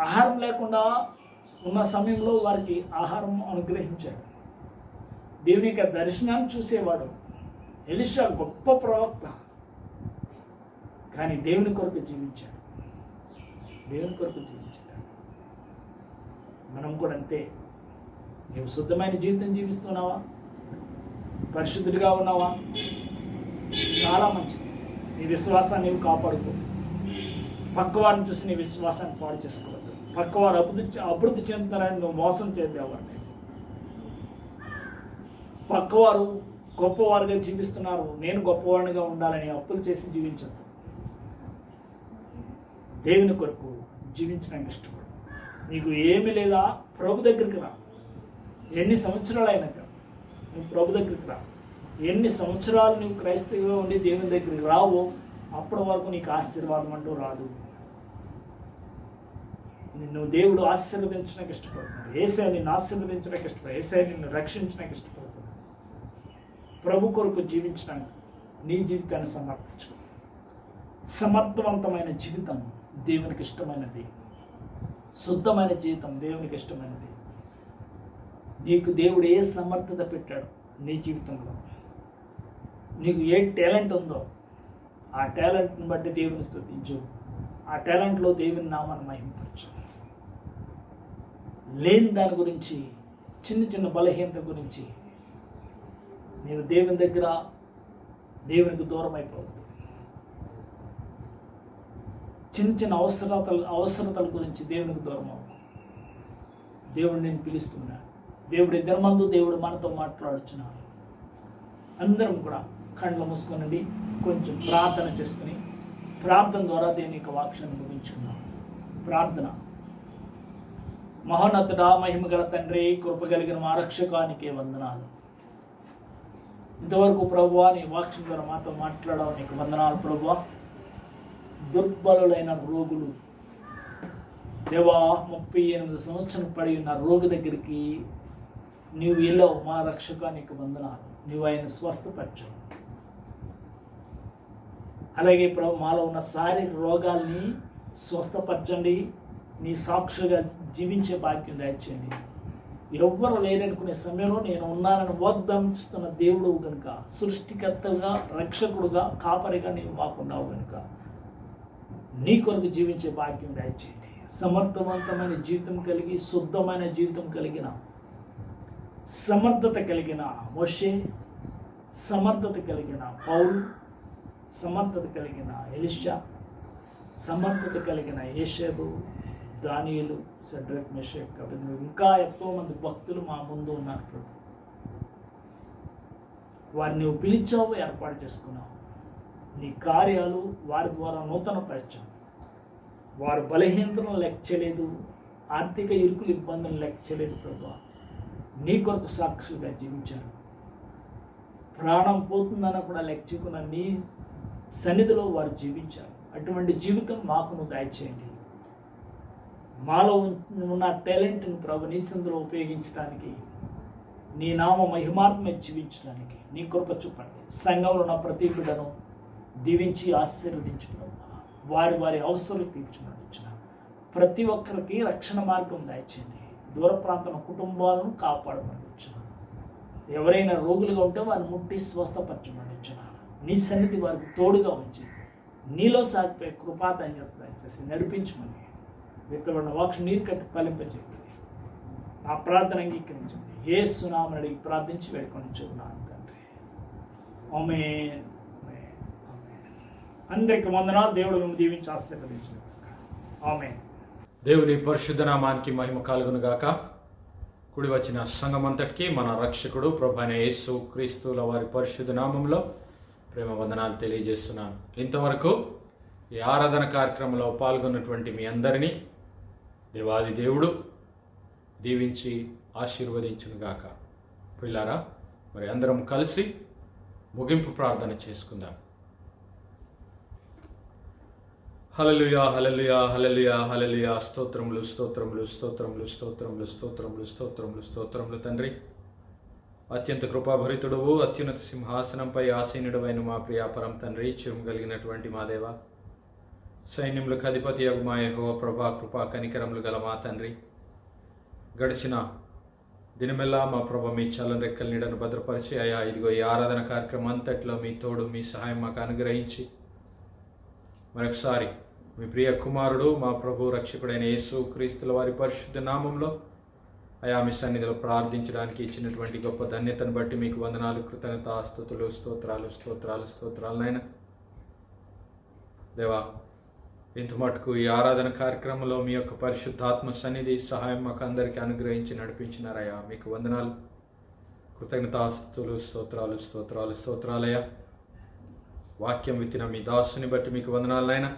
ఆహారం లేకుండా ఉన్న సమయంలో వారికి ఆహారం అనుగ్రహించాడు. దేవుని యొక్క దర్శనాన్ని చూసేవాడు. ఎలీషా గొప్ప ప్రవక్త, కానీ దేవుని కొరకు జీవించాడు. మనం కూడా అంతే. నీవు శుద్ధమైన జీవితం జీవిస్తున్నావా? పరిశుద్ధుడిగా ఉన్నావా? చాలా మంచిది. నీ విశ్వాసాన్ని నీవు కాపాడుకో. పక్కవారిని చూసి నీ విశ్వాసాన్ని పాడు చేసుకోవద్దు. పక్కవారు అభివృద్ధి చెందుతున్నారని నువ్వు మోసం చేద్దావాడిని. పక్కవారు గొప్పవారుగా జీవిస్తున్నారు, నేను గొప్పవాడిగా ఉండాలని అప్పులు చేసి జీవించద్దు. దేవుని కొరకు జీవించడానికి ఇష్టపడు. నీకు ఏమి లేదా ప్రభు దగ్గరికి రా. ఎన్ని సంవత్సరాలు అయినాక నువ్వు ప్రభు దగ్గరికి రా. ఎన్ని సంవత్సరాలు నువ్వు క్రైస్తవుగా ఉండి దేవుని దగ్గరికి రావో అప్పటి వరకు నీకు ఆశీర్వాదం అంటూ రాదు. నిన్ను దేవుడు ఆశీర్వదించడానికి ఇష్టపడుతున్నాడు. యేసయ్య నిన్ను ఆశీర్వదించడానికి ఇష్టపడు. యేసయ్య నిన్ను రక్షించడానికి ఇష్టపడుతున్నాడు. ప్రభు కొరకు జీవించడానికి నీ జీవితాన్ని సమర్పించు. సమర్థవంతమైన జీవితం దేవునికి ఇష్టమైనది. శుద్ధమైన జీవితం దేవునికి ఇష్టమైనది. నీకు దేవుడు ఏ సమర్థత పెట్టాడు నీ జీవితంలో, నీకు ఏ టాలెంట్ ఉందో ఆ టాలెంట్ని బట్టి దేవుని స్తుతించు. ఆ టాలెంట్లో దేవుని నామాన్ని మహిమపరచు. లేని దాని గురించి, చిన్న చిన్న బలహీనత గురించి నేను దేవుని దగ్గర దేవునికి దూరం అయిపోవద్దు. చిన్న చిన్న అవసరతల గురించి దేవునికి దూరం అవ్వదు. దేవుడు నేను పిలుస్తున్నాడు. దేవుడు ఇద్దరి మందు దేవుడు మనతో మాట్లాడుచున్నాడు. అందరం కూడా కళ్ళు మూసుకొనండి, కొంచెం ప్రార్థన చేసుకుని ప్రార్థన ద్వారా దేవుని యొక్క వాక్యాన్ని ముగించుకుందాం. ప్రార్థన. మహోన్నతుడా, మహిమగల తండ్రి, కృప కలిగిన మా రక్షకానికే వందనాలు. ఇంతవరకు ప్రభువా నీ వాక్యం ద్వారా మాతో మాట్లాడావు, నీకు వందనాలు ప్రభువా. దుర్బలులైన రోగులు దేవా, 38 సంవత్సరం పడి ఉన్న రోగి దగ్గరికి నీవు వెళ్ళావు. మా రక్షకానికి వందనాలు. నీవు ఆయన స్వస్థపరచు. అలాగే ప్రభు మాలో ఉన్న శారీరక రోగాల్ని స్వస్థపరచండి. నీ సాక్షిగా జీవించే భాగ్యం దయచేయండి. ఎవ్వరు లేరనుకునే సమయంలో నేను ఉన్నానని వాగ్దానిస్తున్న దేవుడు కనుక, సృష్టికర్తగా, రక్షకుడుగా, కాపరిగా నీవు మాకున్నావు కనుక నీ కొరకు జీవించే భాగ్యం దయచేయండి. సమర్థవంతమైన జీవితం కలిగి, శుద్ధమైన జీవితం కలిగిన, సమర్థత కలిగిన మోషే, సమర్థత కలిగిన పౌలు, సమర్థత కలిగిన ఎలీషా, సమర్థత కలిగిన యేషేబు, దానియేలు, షడ్రక్, మెషక్, అబేద్నెగో, ఇంకా ఎంతో మంది భక్తులు మా ముందు ఉన్నారు ప్రభు. వారిని నువ్వు పిలిచావు, ఏర్పాటు చేసుకున్నావు. నీ కార్యాలు వారి ద్వారా నూతన పరిచయం. వారు బలహీనతను లెక్క చేయలేదు, ఆర్థిక ఇరుకులు ఇబ్బందులు లెక్క చేయలేదు ప్రభు. నీ కొరకు సాక్షిగా జీవించారు. ప్రాణం పోతుందన్న కూడా లెక్క చేయకుండా నీ సన్నిధిలో వారు జీవించారు. అటువంటి జీవితం మాకు నువ్వు దయచేయండి. మాలో ఉన్న టాలెంట్ని ప్రభు నీ సన్నిధిలో ఉపయోగించడానికి, నీ నామ మహిమాత్మ జీవించడానికి నీ కృప చూపండి. సంఘంలో ఉన్న ప్రతి బిడ్డను దీవించి ఆశీర్వదించు ప్రభు. వారి వారి అవసరాలు తీర్చమని ఇచ్చిన ప్రతి ఒక్కరికి రక్షణ మార్గం దయచేయండి. దూర ప్రాంతం కుటుంబాలను కాపాడమని ఇచ్చిన ఎవరైనా రోగులుగా ఉంటే వారిని ముట్టి స్వస్థపరచమని ఇచ్చిన నీ సన్నిధి వారికి తోడుగా ఉంచి నీలో సాగిపోయే కృపాధన్యత దయచేసి నడిపించమని, విత్తబడిన వాక్యం నీరు కట్టి ఫలింపజేయండి. నా ప్రార్థన అంగీకరించండి. యేసు నామమున అడిగి ప్రార్థించి వేడుకొని చెబుతున్నాను తండ్రి. ఆమేన్. అందరికి వందనాలు. దేవుడు మిమ్మల్ని దీవించి ఆశీర్వదించును. ఆమేన్. దేవుని పరిశుద్ధ నామానికి మహిమ కలుగును గాక. కూడి వచ్చిన సంఘమంతటికి మన రక్షకుడు ప్రభువైన యేసు క్రీస్తుల వారి పరిశుద్ధ నామంలో ప్రేమ వందనాలు తెలియజేస్తున్నాను. ఇంతవరకు ఈ ఆరాధన కార్యక్రమంలో పాల్గొన్నటువంటి మీ అందరినీ దేవాది దేవుడు దీవించి ఆశీర్వదించును గాక. ప్రియులారా, మరి అందరం కలిసి ముగింపు ప్రార్థన చేసుకుందాం. హల్లెలూయా, హల్లెలూయా, హల్లెలూయా, హల్లెలూయా. స్తోత్రములు, స్తోత్రములు, స్తోత్రములు, స్తోత్రములు, స్తోత్రములు, స్తోత్రములు, స్తోత్రములు తండ్రి. అత్యంత కృపాభరితుడవు, అత్యున్నత సింహాసనంపై ఆసీనుడవైన మా ప్రియాపరం తండ్రి, చిరుము కలిగినటువంటి మా దేవ, సైన్యములకు అధిపతి యగు మా యెహోవా ప్రభా, కృపా కనికరములు గల మా తండ్రి, గడిచిన దినమెల్లా మా ప్రభ మీ చల్లని రెక్కల నీడను భద్రపరిచి అయా ఇదిగో ఈ ఆరాధన కార్యక్రమం అంతట్లో మీ తోడు, మీ సహాయం మాకు అనుగ్రహించి మరొకసారి మీ ప్రియ కుమారుడు మా ప్రభు రక్షకుడైన యేసు క్రీస్తుల వారి పరిశుద్ధ నామంలో అయా మీ సన్నిధిలో ప్రార్థించడానికి ఇచ్చినటువంటి గొప్ప ధన్యతను బట్టి మీకు వందనాలు, కృతజ్ఞత, స్తుతులు, స్తోత్రాలు, స్తోత్రాలు, స్తోత్రాలు నాయన దేవా. ఇంత మటుకు ఈ ఆరాధన కార్యక్రమంలో మీ యొక్క పరిశుద్ధాత్మ సన్నిధి సహాయం మాకు అందరికీ అనుగ్రహించి నడిపించినారయ్యా. మీకు వందనాలు, కృతజ్ఞత, స్తుతులు, స్తోత్రాలు, స్తోత్రాలు, స్తోత్రాలయ్యా. వాక్యం విత్తిన మీ దాసుని బట్టి మీకు వందనాలు నాయన.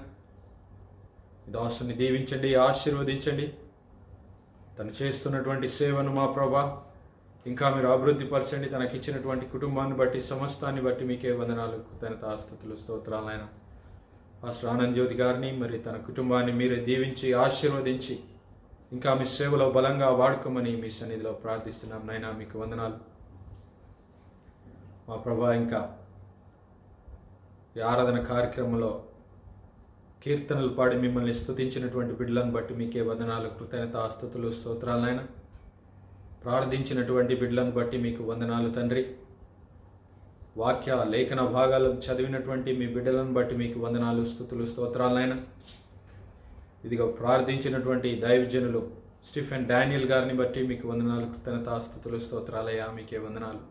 మీ దాసుని దీవించండి, ఆశీర్వదించండి. తను చేస్తున్నటువంటి సేవను మా ప్రభా ఇంకా మీరు అభివృద్ధి పరచండి. తనకి ఇచ్చినటువంటి కుటుంబాన్ని బట్టి, సమస్తాన్ని బట్టి మీకే వందనాలు, కృతజ్ఞత, స్తుతులు, స్తోత్రాలు నాయన. పాస్టర్ ఆనంద్ జ్యోతి గారిని మరి తన కుటుంబాన్ని మీరే దీవించి ఆశీర్వదించి ఇంకా మీ సేవలో బలంగా వాడుకోమని మీ సన్నిధిలో ప్రార్థిస్తున్నాం నాయన. మీకు వందనాలు. మా ప్రభా ఇంకా ఈ ఆరాధన కార్యక్రమంలో కీర్తనలు పాడి మిమ్మల్ని స్తుతించినటువంటి బిడ్డలను బట్టి మీకే వందనాలు, కృతజ్ఞత, స్తుతులు, స్తోత్రాలు నాయన. ప్రార్థించినటువంటి బిడ్డలను బట్టి మీకు వందనాలు తండ్రి. వాక్య లేఖన భాగాలు చదివినటువంటి మీ బిడ్డలను బట్టి మీకు వందనాలు, స్తుతులు, స్తోత్రాలు నాయన. ఇదిగో ప్రార్థించినటువంటి దైవజనులు స్టీఫెన్ డానియల్ గారిని బట్టి మీకు వందనాలు, కృతజ్ఞత, స్తుతులు, స్తోత్రాలయ్యా, మీకే వందనాలు.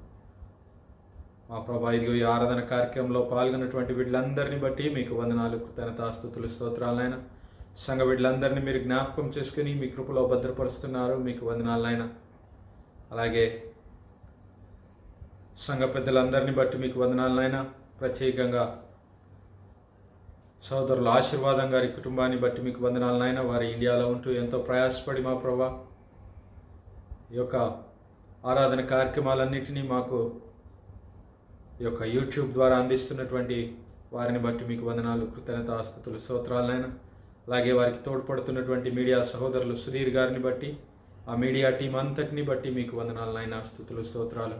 మా ప్రభా ఇదిగో ఈ ఆరాధన కార్యక్రమంలో పాల్గొన్నటువంటి బిడ్డలందరినీ బట్టి మీకు వందనాలు, కృతజ్ఞత, స్తుతులు, స్తోత్రాలైనా. సంఘ బిడ్డలందరినీ మీరు జ్ఞాపకం చేసుకుని మీ కృపలో భద్రపరుస్తున్నారు, మీకు వందనాలైనా. అలాగే సంఘ పెద్దలందరినీ బట్టి మీకు వందనాలైనా. ప్రత్యేకంగా సోదరుల ఆశీర్వాదం గారి కుటుంబాన్ని బట్టి మీకు వందనాలైనా. వారి ఇండియాలో ఉంటూ ఎంతో ప్రయాసపడి మా ప్రభా ఈ యొక్క ఆరాధన కార్యక్రమాలన్నింటినీ మాకు ఈ యొక్క యూట్యూబ్ ద్వారా అందిస్తున్నటువంటి వారిని బట్టి మీకు వందనాలు, కృతజ్ఞత, స్తుతులు, స్తోత్రాలైనా. అలాగే వారికి తోడ్పడుతున్నటువంటి మీడియా సహోదరులు సుధీర్ గారిని బట్టి, ఆ మీడియా టీం అంతటిని బట్టి మీకు వందనాలైనా, స్తుతులు, స్తోత్రాలు.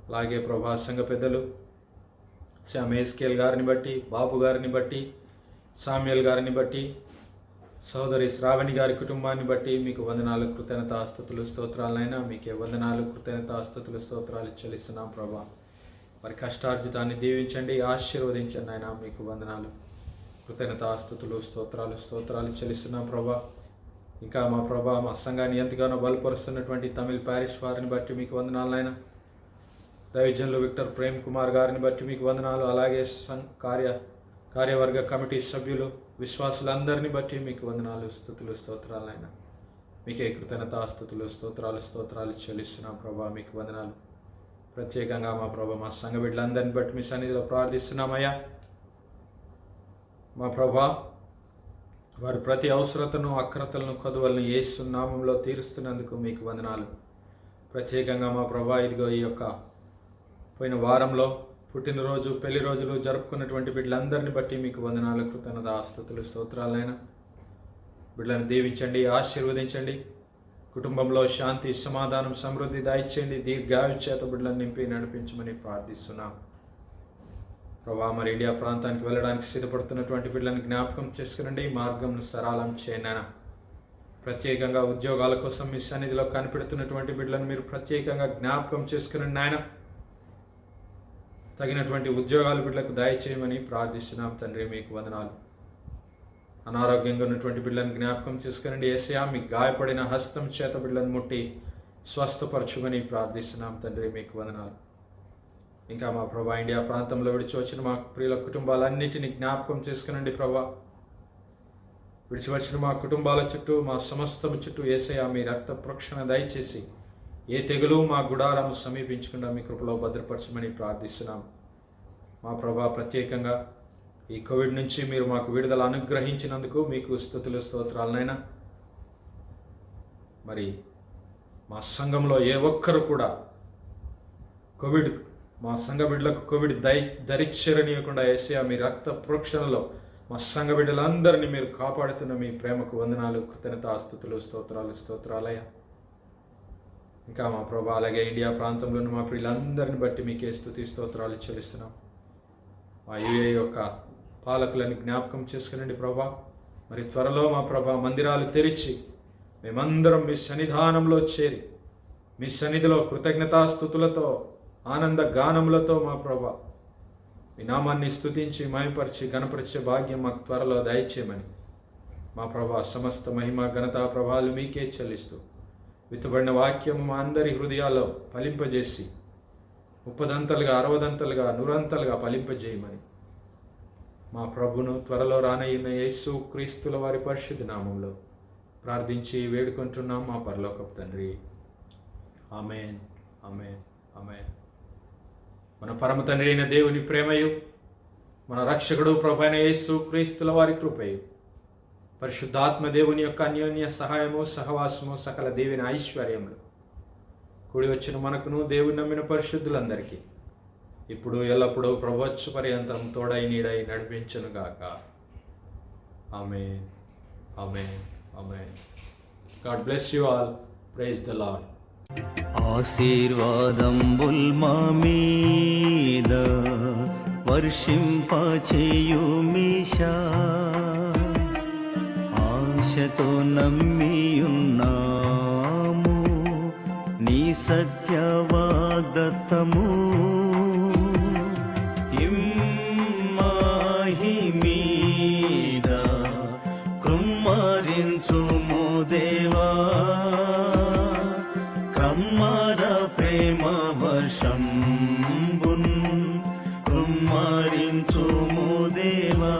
అలాగే ప్రభా సంఘ పెద్దలు శ్యామేస్కేల్ గారిని బట్టి, బాబు గారిని బట్టి, సామ్యుల్ గారిని బట్టి, సోదరి శ్రావణి గారి కుటుంబాన్ని బట్టి మీకు వందనాలు, కృతజ్ఞత, స్తుతులు, స్తోత్రాలైనా. మీకే వందనాలు, కృతజ్ఞత, స్తుతులు, స్తోత్రాలు చెల్లిస్తున్నాం ప్రభా. వారి కష్టార్జితాన్ని దీవించండి, ఆశీర్వదించండి ఆయన. మీకు వందనాలు, కృతజ్ఞత, స్తుతులు, స్తోత్రాలు చెల్లిస్తున్నాం ప్రభా. ఇంకా మా ప్రభా మా సంఘాన్ని ఎంతగానో బలపరుస్తున్నటువంటి తమిళ్ ప్యారిష్ వారిని బట్టి మీకు వందనాలు ఆయన. దైవజనులు విక్టర్ ప్రేమ్ కుమార్ గారిని బట్టి మీకు వందనాలు. అలాగే కార్యవర్గ కమిటీ సభ్యులు విశ్వాసులందరినీ బట్టి మీకు వందనాలు, స్తుతులు, స్తోత్రాలు ఆయన. మీకే కృతజ్ఞత, స్తుతులు, స్తోత్రాలు చెల్లిస్తున్నాం ప్రభా. మీకు వందనాలు. ప్రత్యేకంగా మా ప్రభా మా సంఘ బిడ్డలందరిని బట్టి మీ సన్నిధిలో ప్రార్థిస్తున్నామయ్యా. మా ప్రభా వారి ప్రతి అవసరతను, అక్రతలను, కొదువలను యేసు నామంలో తీరుస్తున్నందుకు మీకు వందనాలు. ప్రత్యేకంగా మా ప్రభా ఇదిగో ఈ యొక్క పోయిన వారంలో పుట్టినరోజు, పెళ్లి రోజులు జరుపుకున్నటువంటి బిడ్డలందరిని బట్టి మీకు వందనాలు, కృతజ్ఞత, స్తుతులు, స్తోత్రాలైనా. బిడ్డలను దీవించండి, ఆశీర్వదించండి. కుటుంబంలో శాంతి, సమాధానం, సమృద్ధి దయచేయండి. దీర్ఘాయు చేత బిడ్డలను నింపి నడిపించమని ప్రార్థిస్తున్నాం ప్రభా. మరి ఇండియా ప్రాంతానికి వెళ్ళడానికి సిద్ధపడుతున్నటువంటి బిడ్డలను జ్ఞాపకం చేసుకునండి, మార్గం సరళం చేయండి. ప్రత్యేకంగా ఉద్యోగాల కోసం మీ సన్నిధిలో కనిపెడుతున్నటువంటి బిడ్డలను మీరు ప్రత్యేకంగా జ్ఞాపకం చేసుకునండి నాయన. తగినటువంటి ఉద్యోగాలు బిడ్డలకు దయచేయమని ప్రార్థిస్తున్నాం తండ్రి. మీకు వందనాలు. అనారోగ్యంగా ఉన్నటువంటి బిడ్డలను జ్ఞాపకం చేసుకునండి యేసయ్యా. మీ గాయపడిన హస్తం చేత బిడ్డలను ముట్టి స్వస్థపరచుమని ప్రార్థిస్తున్నాం తండ్రి. మీకు వందనాలు. ఇంకా మా ప్రభా ఇండియా ప్రాంతంలో విడిచి వచ్చిన మా ప్రియుల కుటుంబాలన్నిటినీ జ్ఞాపకం చేసుకునండి ప్రభా. విడిచి వచ్చిన మా కుటుంబాల చుట్టూ, మా సమస్తము చుట్టూ యేసయ్యా మీ రక్త ప్రోక్షణ దయచేసి ఏ తెగులు మా గుడారం సమీపించకుండా మీ కృపలో భద్రపరచమని ప్రార్థిస్తున్నాం మా ప్రభా. ప్రత్యేకంగా ఈ కోవిడ్ నుంచి మీరు మాకు విడుదల అనుగ్రహించినందుకు మీకు స్తుతులు, స్తోత్రాలనైనా. మరి మా సంఘంలో ఏ ఒక్కరు కూడా మా సంఘ బిడ్డలకు కోవిడ్ దరిచేరనీయకుండా యేసయ్యా మీ రక్త ప్రోక్షణలో మా సంఘ బిడ్డలందరినీ మీరు కాపాడుతున్న మీ ప్రేమకు వందనాలు, కృతజ్ఞత, స్తుతులు, స్తోత్రాలయ్యా. ఇంకా మా ప్రభా అలాగే ఇండియా ప్రాంతంలోని మా ప్రియులందరిని బట్టి మీకే స్తుతి, స్తోత్రాలు చెల్లిస్తున్నాం. మా యూఏ యొక్క పాలకులను జ్ఞాపకం చేసుకునండి ప్రభా. మరి త్వరలో మా ప్రభా మందిరాలు తెరిచి మేమందరం మీ సన్నిధానంలో చేరి మీ సన్నిధిలో కృతజ్ఞతాస్తుతులతో, ఆనంద గానములతో మా ప్రభా మీ నామాన్ని స్తుతించి మహిమపరిచి గణపరిచే భాగ్యం మాకు త్వరలో దయచేయమని మా ప్రభా సమస్త మహిమ, ఘనత, ప్రభావాలు మీకే చెల్లిస్తూ విత్తబడిన వాక్యము మా అందరి హృదయాల్లో ఫలింపజేసి 30 60 100 ఫలింపజేయమని మా ప్రభును త్వరలో రానయ్యిన యేసు క్రీస్తుల వారి పరిశుద్ధ నామంలో ప్రార్థించి వేడుకుంటున్నాం మా పరలోకపు తండ్రి. ఆమేన్, ఆమేన్, ఆమేన్. మన పరమ తండ్రి అయిన దేవుని ప్రేమయు, మన రక్షకుడు ప్రభువైన యేసు క్రీస్తుల వారి కృపయు, పరిశుద్ధాత్మ దేవుని యొక్క అన్యోన్య సహాయము, సహవాసము, సకల దేవుని ఐశ్వర్యములు కూడి వచ్చిన మనకును దేవుని నమ్మిన పరిశుద్ధులందరికీ ఇప్పుడు ఎల్లప్పుడూ ప్రభువచ్చ పర్యంతం తోడై నీడై నడిపించునుగాక. ఆమేన్, ఆమేన్, ఆమేన్. God bless you all. Praise the Lord. ఆశీర్వాదంబుల్ మా మీద వర్షింపచేయుమీశా, ఆశతో నమ్మియున్నాము నీ సత్య వాగ్దత్తము. ఇమ్మాహి మీద కృమ్మరించుము దేవా, కమ్మర ప్రేమ వర్షంబున్ కృమ్మరించుము దేవా.